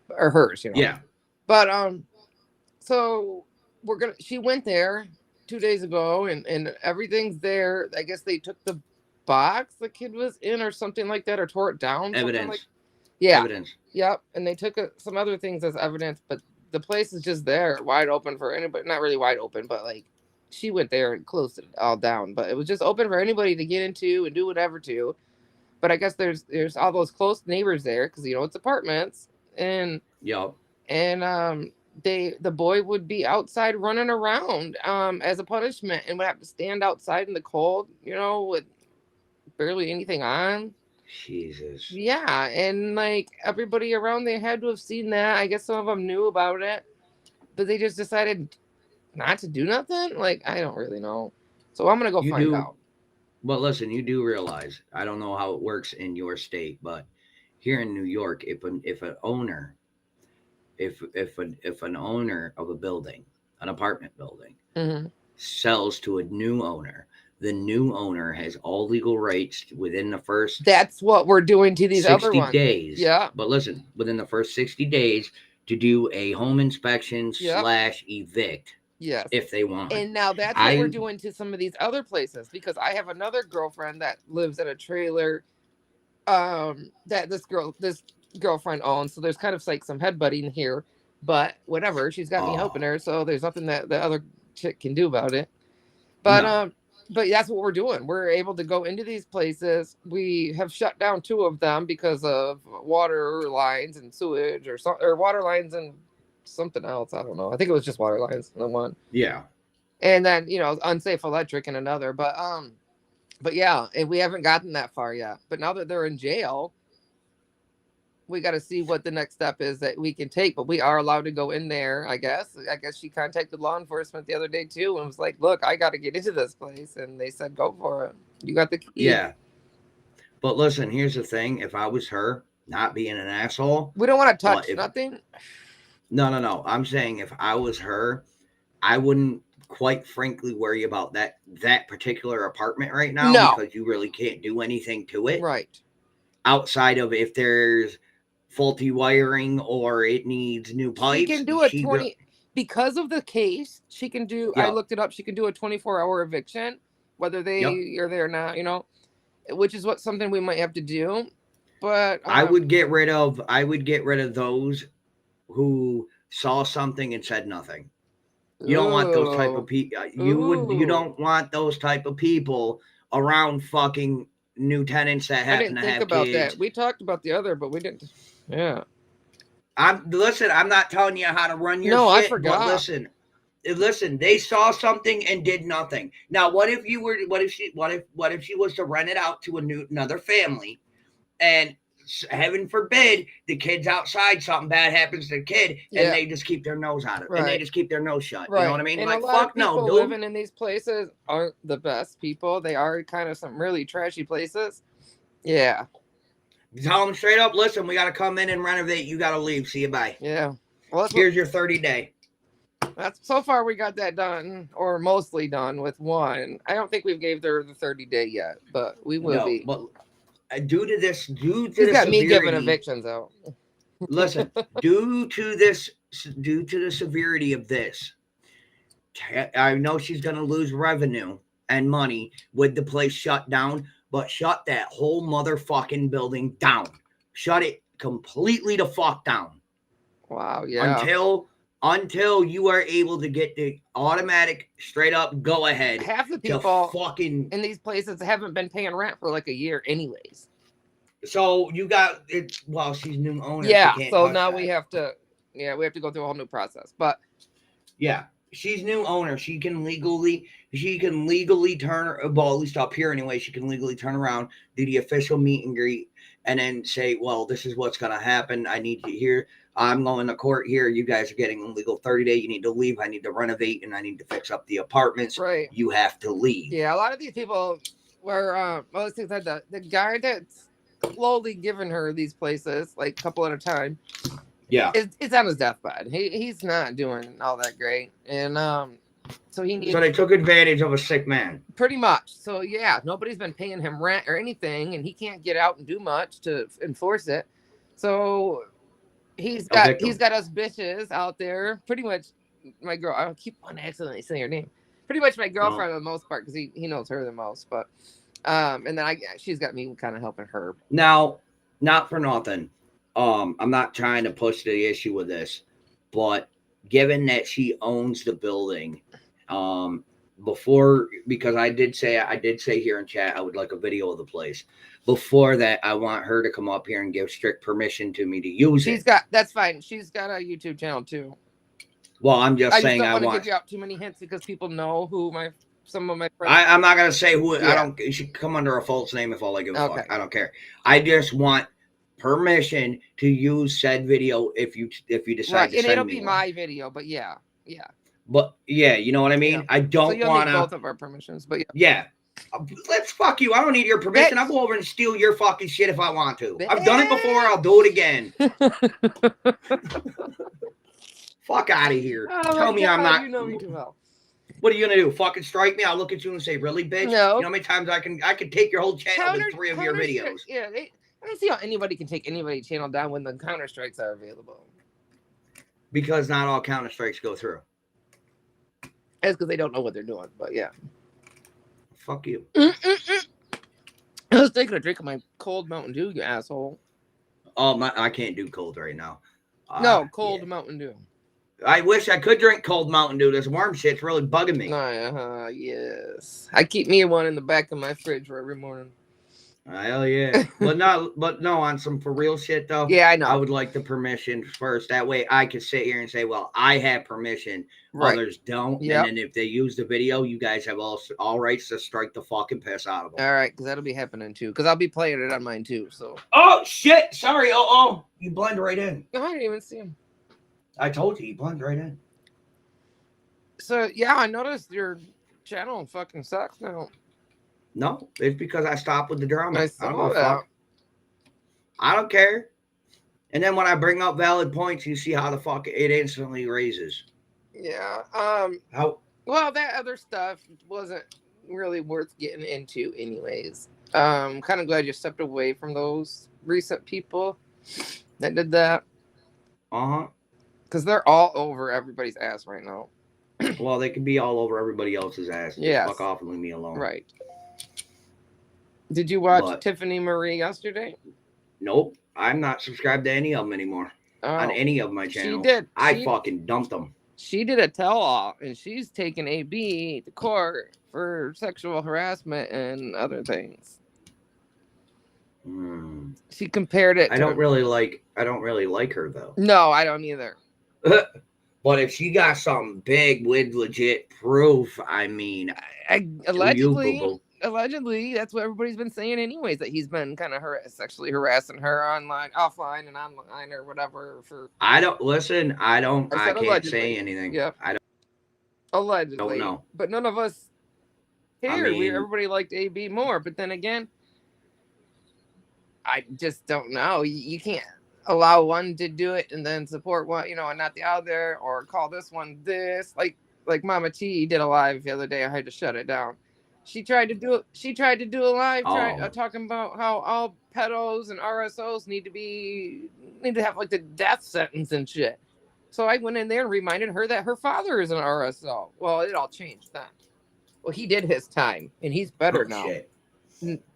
or hers, you know. Yeah. But so she went there 2 days ago, and everything's there. I guess they took the box the kid was in or something like that, or tore it down. Evidence. Yeah. Evidence. Yep. And they took some other things as evidence, but the place is just there, wide open for anybody. Not really wide open, but like she went there and closed it all down. But it was just open for anybody to get into and do whatever to. But I guess there's all those close neighbors there because it's apartments and Yep. And the boy would be outside running around as a punishment and would have to stand outside in the cold, with barely anything on. Jesus. Yeah, and like everybody around they had to have seen that. I guess some of them knew about it, but they just decided not to do nothing. Like, I don't really know. So I'm gonna go find out. But listen, you do realize, I don't know how it works in your state, but here in New York, if an owner of a building, an apartment building, sells to a new owner, the new owner has all legal rights within the first. That's what we're doing to these other 60 ones. days. Yeah. But listen, within the first 60 days to do a home inspection / evict. Yes. If they want. And now that's what we're doing to some of these other places, because I have another girlfriend that lives in a trailer that this girlfriend owns. So there's kind of like some headbutting here, but whatever. She's got me helping her, so there's nothing that the other chick can do about it. But but that's what we're doing. We're able to go into these places. We have shut down 2 of them because of water lines and sewage or water lines and something else. I don't know. I think it was just water lines in one. Yeah. And then, unsafe electric in another. But yeah, and we haven't gotten that far yet. But now that they're in jail, we got to see what the next step is that we can take. But we are allowed to go in there, I guess. I guess she contacted law enforcement the other day too and was like, look, I got to get into this place. And they said, go for it. You got the key. Yeah. But listen, here's the thing. If I was her, not being an asshole. We don't want to touch nothing. No. I'm saying if I was her, I wouldn't quite frankly worry about that particular apartment right now because you really can't do anything to it. Right. Outside of if there's faulty wiring or it needs new pipes. She can do a 20 because of the case. She can do. I looked it up. She can do a 24-hour eviction, whether they are there or not. Which is something we might have to do. But I would get rid of those who saw something and said nothing. You don't want those type of people. You don't want those type of people around fucking new tenants that happen to have kids. I didn't think about that. We talked about the other, but we didn't. Yeah. I'm not telling you how to run your shit. No, I forgot. But listen, they saw something and did nothing. Now, what if she was to rent it out to another family, and heaven forbid the kid's outside, something bad happens to the kid, and they just keep their nose out of it, and they just keep their nose shut. Right. You know what I mean? And like, a lot fuck of people no, dude. living in these places aren't the best people. They are kind of some really trashy places. Yeah. Tell them straight up, listen, we got to come in and renovate. You got to leave. See you, bye. Yeah. Well, here's your 30-day. That's so far we got that done, or mostly done with one. I don't think we've gave her the 30-day yet, but we will be. But due to this, He's got me giving evictions out. Listen, due to the severity of this, I know she's going to lose revenue and money with the place shut down, but shut that whole motherfucking building down. Shut it completely the fuck down. Wow, yeah. Until you are able to get the automatic straight up go ahead. Half the people fucking in these places haven't been paying rent for like a year anyways. So you got it. Well, she's new owner. Yeah. So now we have to go through a whole new process. But yeah, she's new owner. She can legally turn, well, at least up here anyway, she can legally turn around, do the official meet and greet, and then say, well, this is what's going to happen. I need you here. I'm going to court here. You guys are getting a legal 30-day. You need to leave. I need to renovate, and I need to fix up the apartments. Right. You have to leave. Yeah, a lot of these people were, most things like that. The guy that's slowly giving her these places, like a couple at a time. Yeah. It's on his deathbed. He's not doing all that great. And so they took advantage of a sick man. Pretty much. So yeah, nobody's been paying him rent or anything, and he can't get out and do much to enforce it. So he's got us bitches out there. Pretty much my girl. I keep on accidentally saying her name. Pretty much my girlfriend for the most part, because he knows her the most. But And then she's got me kind of helping her. Now, not for nothing. I'm not trying to push the issue with this, but given that she owns the building, because I did say here in chat I would like a video of the place. Before that, I want her to come up here and give strict permission to me to use it. That's fine. She's got a YouTube channel too. Well, I'm just saying I don't want to give you out too many hints because people know who some of my friends. I'm not gonna say who. Yeah. I don't. You should come under a false name if all I give a fuck. I don't care. I just want permission to use said video if you decide to and send it'll me be one. my video, but yeah. But yeah, you know what I mean. Yeah. I don't so you'll want need both of our permissions, but yeah. Let's fuck you. I don't need your permission. I'll go over and steal your fucking shit if I want to. I've done it before. I'll do it again. Fuck out of here. Tell me I'm not. You know me too well. What are you gonna do? Fucking strike me? I'll look at you and say, "Really, bitch?" No. You know how many times I can take your whole channel with 3 of your videos. Yeah, I don't see how anybody can take anybody's channel down when the Counter Strikes are available. Because not all Counter Strikes go through. That's because they don't know what they're doing. But yeah. Fuck you. I was taking a drink of my cold Mountain Dew, you asshole. Oh, I can't do cold right now. No, cold Mountain Dew. I wish I could drink cold Mountain Dew. This warm shit's really bugging me. Yes. I keep me one in the back of my fridge for every morning. Hell yeah. but no, on some for real shit though. Yeah, I know. I would like the permission first. That way I could sit here and say, well, I have permission. Right. Others don't. Yep. And then if they use the video, you guys have all rights to strike the fucking piss out of them. All right, because that'll be happening too. Because I'll be playing it on mine too. So. Oh shit! Sorry. Oh, you blend right in. I didn't even see him. I told you blend right in. So yeah, I noticed your channel fucking sucks now. No, it's because I stopped with the drama. I I saw don't give a that. fuck. I don't care. And then when I bring up valid points, you see how the fuck it instantly raises. Yeah. How? Well, that other stuff wasn't really worth getting into, anyways. Kind of glad you stepped away from those recent people that did that. Because they're all over everybody's ass right now. Well, they could be all over everybody else's ass. Yes. Fuck off and leave me alone. Right. Did you watch Tiffany Marie yesterday? Nope. I'm not subscribed to any of them anymore. On any of my channels. She did. I fucking dumped them. She did a tell-all, and she's taken AB to court for sexual harassment and other things. She compared it. I don't really like her though. No, I don't either. But if she got something big with legit proof, I mean, allegedly, that's what everybody's been saying anyways, that he's been kind of sexually harassing her offline and online or whatever. I can't allegedly. say anything. Yep. I don't. Allegedly. Don't know. But none of us cared. I mean, everybody liked AB more. But then again, I just don't know. You can't allow one to do it and then support one, and not the other, or call this one this. Like Mama T did a live the other day. I had to shut it down. She tried to do a live talking about how all pedos and RSOs need to have like the death sentence and shit. So I went in there and reminded her that her father is an RSO. Well, it all changed then. Well, he did his time and he's better now. Shit.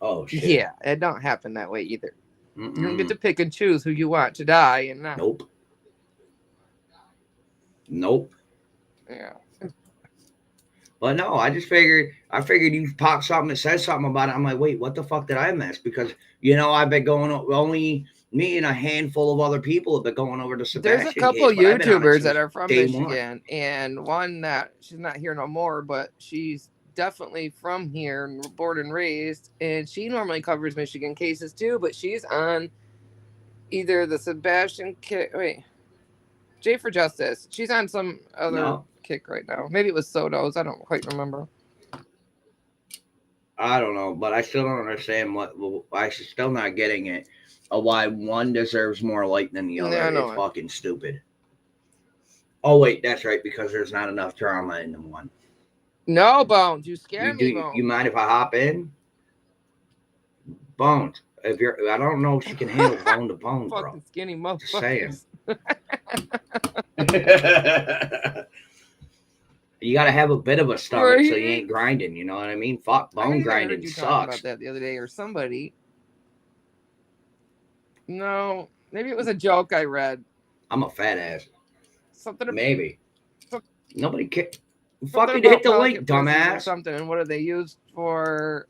Oh shit. Yeah, it don't happen that way either. You don't get to pick and choose who you want to die and not. Nope. Yeah. But no, I figured you pop something that says something about it. I'm like, wait, what the fuck did I miss? Because I've been going only me and a handful of other people have been going over to Sebastian. There's a couple case, YouTubers that are from Michigan, one. and one that she's not here no more, but she's definitely from here and born and raised, and she normally covers Michigan cases too, but she's on either the Sebastian J for Justice. She's on some other kick right now. Maybe it was Soto's. I don't quite remember. I don't know, but I still don't understand I'm still not getting it. Why one deserves more light than the other. It's fucking stupid. Oh wait, that's right, because there's not enough drama in the one. No, Bones, you scare me, Bones. You mind if I hop in? Bones, I don't know if she can handle bone to bone, bro. Fucking skinny motherfuckers. Just saying. You got to have a bit of a stomach so you ain't grinding. You know what I mean? Fuck, bone grinding you talking sucks. about that the other day, or somebody. No, maybe it was a joke I read. I'm a fat ass. Something. Maybe. Nobody cares. Something Fucking hit the about link, pocket pussies or dumbass. something. And what are they used for?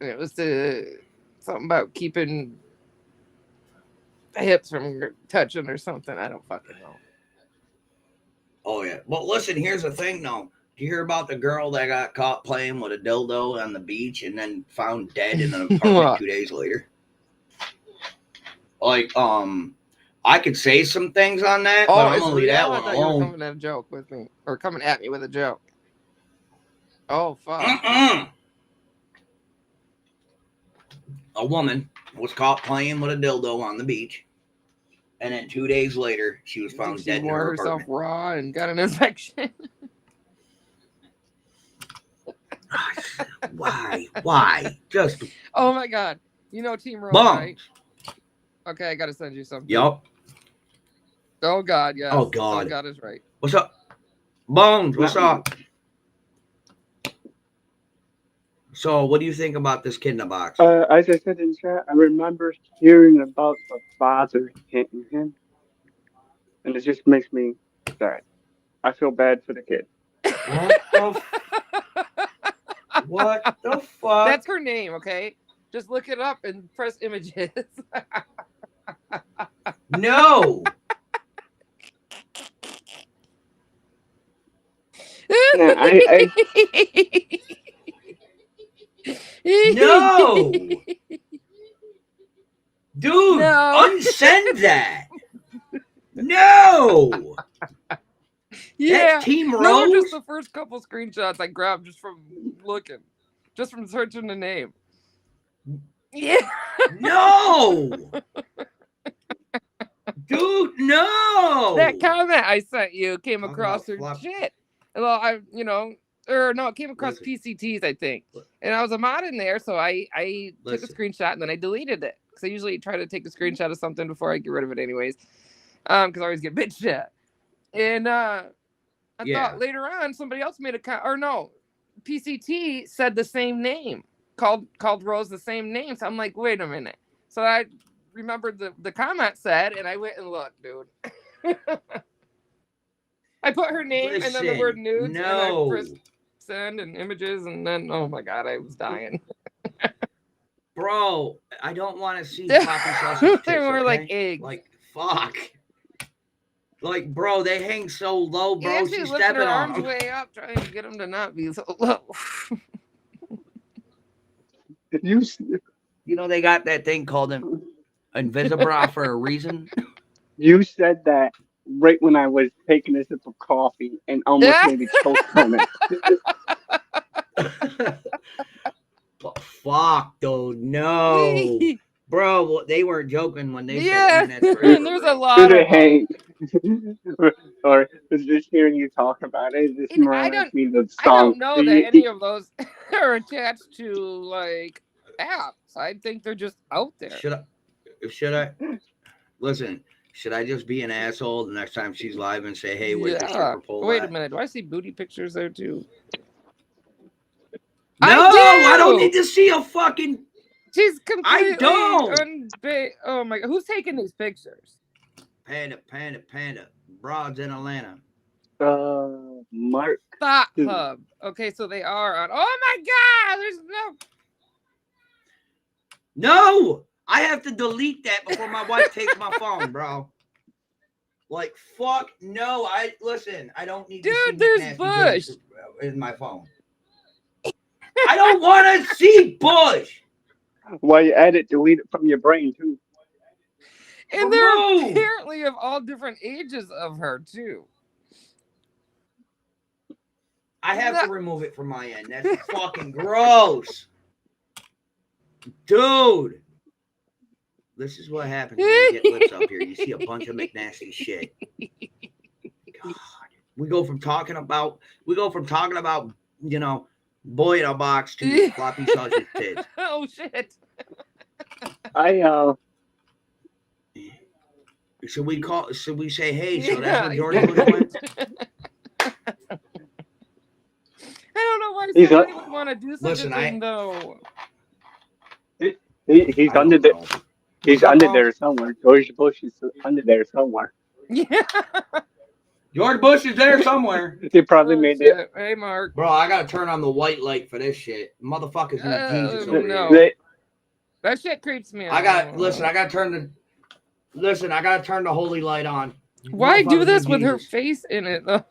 It was something about keeping hips from touching or something. I don't fucking know. Oh yeah. Well, listen. Here's the thing, though. Did you hear about the girl that got caught playing with a dildo on the beach and then found dead in an apartment 2 days later? Like, I could say some things on that, but I'm gonna leave that one I thought you were alone. coming at a joke with me, or coming at me with a joke. Oh fuck. A woman was caught playing with a dildo on the beach, and then 2 days later, she was found dead in wore her herself apartment. raw and got an infection. Why? Just. Oh my god. You know Team Rose, Bombs. right? Okay, I gotta send you something. Yup. Oh god, yes. Oh god. Oh god is right. What's up? Bones, what's up? So, what do you think about this kid in the box? As I said in chat, I remember hearing about the father hitting him, and it just makes me sad. I feel bad for the kid. What the fuck? That's her name, okay? Just look it up and press images. No. No. Dude, unsend that. No. Yeah. That's Team Rose? No, just the first couple screenshots I grabbed just from looking. Just from searching the name. Yeah. No. Dude, no. That comment I sent you came across her shit. Well, it came across PCTs, I think. And I was a mod in there, so I took a screenshot and then I deleted it. Because I usually try to take a screenshot of something before I get rid of it anyways. Because I always get bitched at. And I thought later on somebody else made PCT said the same name. Called Rose the same name. So I'm like, wait a minute. So I remembered the comment said, and I went and looked, dude. I put her name and then the word nudes, and I pressed send and images, and then oh my god, I was dying. Bro, I don't want to see floppy sausage tits. They were okay? like eggs. Like fuck. Like, bro, they hang so low, bro. She's She's lifting stepping her on arms them. way up, trying to get them to not be so low. You know they got that thing called an Invisibra for a reason. You said that right when I was taking a sip of coffee and almost made me choke on it. Fuck, dude, no. Bro, they weren't joking when they said that. There's a lot of or just hearing you talk about it just reminds me of the song. I don't know that any of those are attached to like apps. I think they're just out there. Should I listen? Should I just be an asshole the next time she's live and say, "Hey, where's the stripper pole?" Wait a minute. Do I see booty pictures there too? No, I don't need to see a fucking. She's completely. I don't. Oh my god, who's taking these pictures? Panda. Broads in Atlanta. Mark. Thought Hub. Okay, so they are on. Oh my god, there's no. I have to delete that before my wife takes my phone, bro. Like fuck no. I don't need to see there's Bush in my phone. I don't want to see Bush. While you edit, delete it from your brain too. And they're apparently of all different ages of her too. I have to remove it from my end. That's fucking gross. Dude. This is what happens when you get lips up here. You see a bunch of McNasty shit. God. We go from talking about, boy in a box to floppy sausage tits. Oh shit. Should we say, hey, so that's where Jordan Bush went? He's Why would you want to do such Listen, a thing, though? he's I under don't know. he's What's up, under Bones? there somewhere. George Bush is under there somewhere. Yeah. George Bush is there somewhere. They probably Oh, made shit. Hey, Mark. Bro, I gotta turn on the white light for this shit. Motherfuckers need Jesus over No. here. That shit creeps me out. I gotta turn the holy light on. Why do Motherfuckers this need with her Jesus. face in it, though?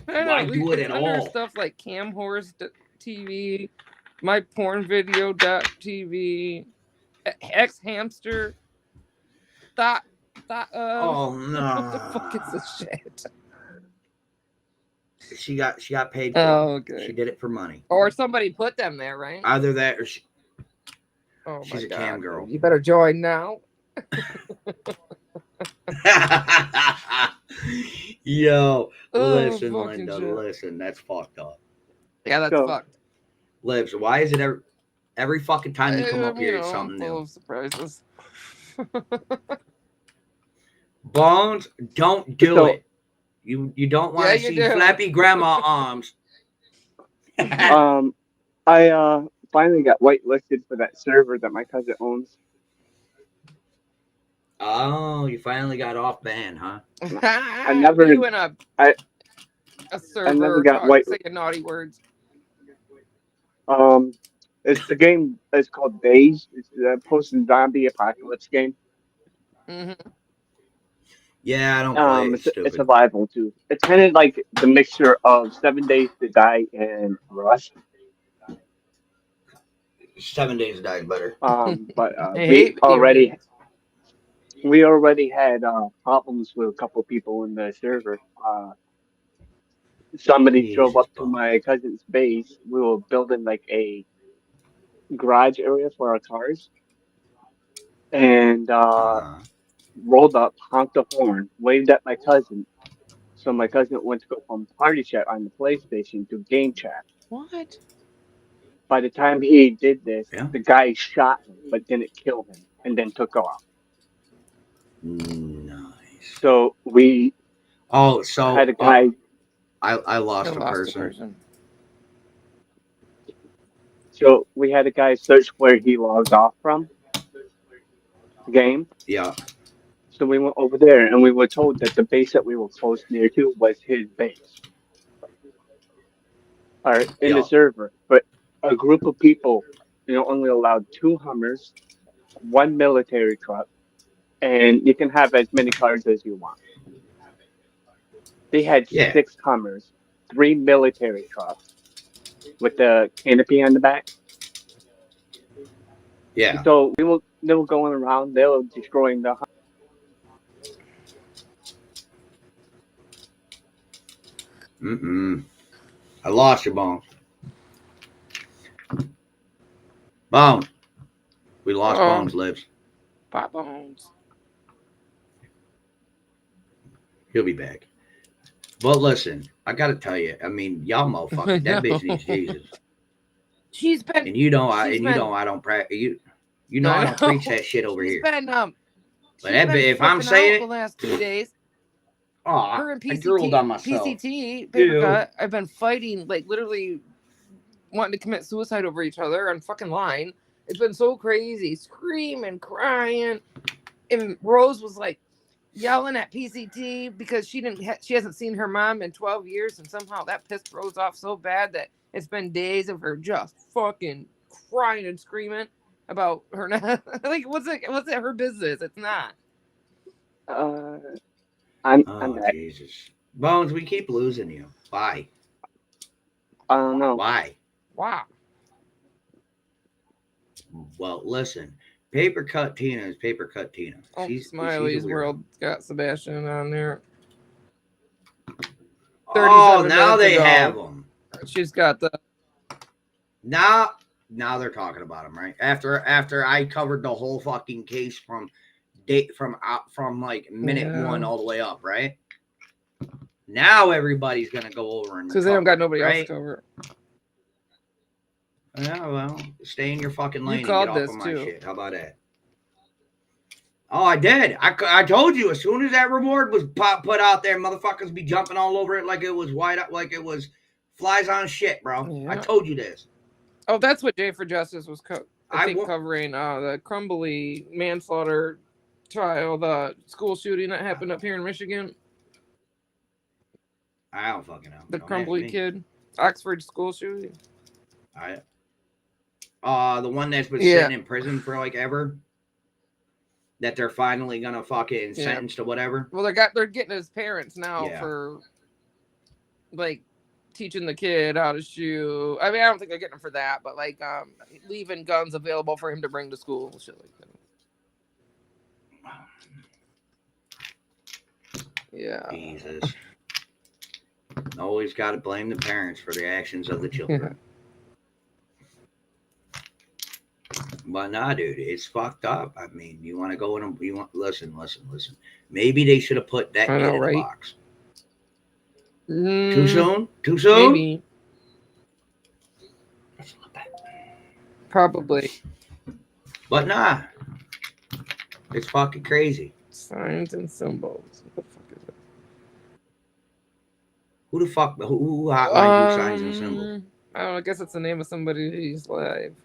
I Why know, do it it's at under all? stuff like camhorse.tv, mypornvideo.tv, X hamster. Oh no! What the fuck is this shit? She got paid for it. Oh, okay. She did it for money. Or somebody put them there, right? Either that or she's my a cam girl. You better join now. Yo, Oh, listen, fucking Linda, shit. listen, that's fucked up. Yeah, that's fucked. Libs, why is it every fucking time you come up here, it's something I'm full new? of surprises. Bones, don't do it. You don't want to you see do. flappy grandma arms. I finally got whitelisted for that server that my cousin owns. Oh, you finally got off ban, huh? I never You in a server I never got saying naughty words. It's the game. It's called Days. It's a post-zombie apocalypse game. Mm-hmm. Yeah, I don't play it. It's It's stupid. survival too. It's kind of like the mixture of 7 Days to Die and Rust. 7 Days to Die is better. But Hey, we already had problems with a couple people in the server. Somebody drove up to my cousin's base. We were building like a garage area for our cars, and rolled up, honked the horn, waved at my cousin. So my cousin went to go from party chat on the PlayStation to game chat. What? By the time he did this, the guy shot him but didn't kill him, and then took off. Nice. So we had a guy. I lost a person. So we had a guy search where he logged off from the game. Yeah. So we went over there, and we were told that the base that we were close near to was his base. All right, in the server, but a group of people, only allowed 2 Hummers, 1 military truck, and you can have as many cars as you want. They had 6 Hummers, 3 military trucks with the canopy on the back. Yeah. So they were going around, they were destroying the. I lost your Bones. Bones. We lost Bones, Libs. Pop Bones. He'll be back. But listen, I gotta tell you, I mean, y'all motherfuckers, that bitch needs Jesus. She's been. And you know I don't practice you know I don't preach that shit over here. Been, but that bitch, if I'm saying the it, last 2 days. Her and I drooled on myself. PCT, Paper Cut, I've been fighting, like literally wanting to commit suicide over each other on fucking line. It's been so crazy, screaming, crying, and Rose was like yelling at PCT because she hasn't seen her mom in 12 years, and somehow that pissed Rose off so bad that it's been days of her just fucking crying and screaming about her. Like, what's it her business? It's not. I'm Jesus. Bones, we keep losing you. Why? I don't know. Why? Wow. Well, listen. Paper Cut Tina is Paper Cut Tina. Oh, she's Smiley's World got Sebastian on there. Oh, now they have them. She's got the. Now they're talking about him, right? After I covered the whole fucking case from like minute 1 all the way up, right? Now everybody's gonna go over and because they don't got nobody else right? to cover. Yeah, well, stay in your fucking lane and called get off this of my too. shit. How about that? Oh, I did. I told you as soon as that reward was put out there, motherfuckers be jumping all over it like it was white, like it was flies on shit, bro. Yeah. I told you this. Oh, that's what Day for Justice was covering. The Crumbly manslaughter trial, the school shooting that happened up here in Michigan. I don't fucking know. The Don't Crumbly kid, Oxford school shooting. The one that's been sitting in prison for like ever. That they're finally gonna fucking sentence to whatever. Well, they're getting his parents now for like teaching the kid how to shoot. I mean, I don't think they're getting him for that, but like leaving guns available for him to bring to school, shit like that. Yeah. Jesus. Always got to blame the parents for the actions of the children. But nah, dude, it's fucked up. I mean, you want to go in and listen. Maybe they should have put that kid in the box. Too soon? Too soon? Maybe. Probably. But nah. It's fucking crazy. Signs and symbols. What the fuck is it? Who hotline do signs and symbols? I don't know, I guess it's the name of somebody who's live.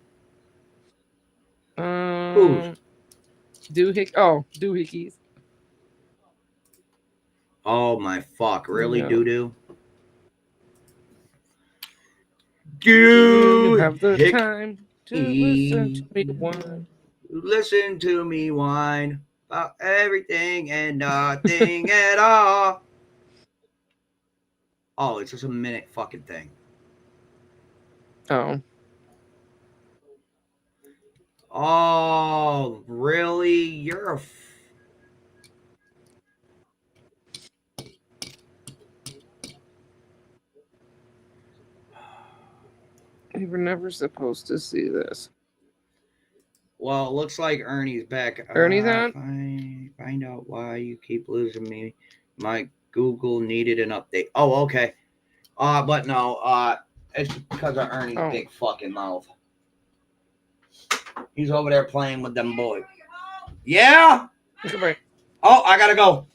Who? Doohickeys. Oh my fuck! Really, Yeah. doo-doo? You have the time to listen to me whine. Listen to me whine about everything and nothing at all. Oh, it's just a minute fucking thing. Oh. Oh, really? You're a... You were never supposed to see this. Well, it looks like Ernie's back. Ernie's on? Find out why you keep losing me. My Google needed an update. Oh, okay. But no, it's because of Ernie's big fucking mouth. He's over there playing with them boys. Yeah? Come here. Oh, I gotta go.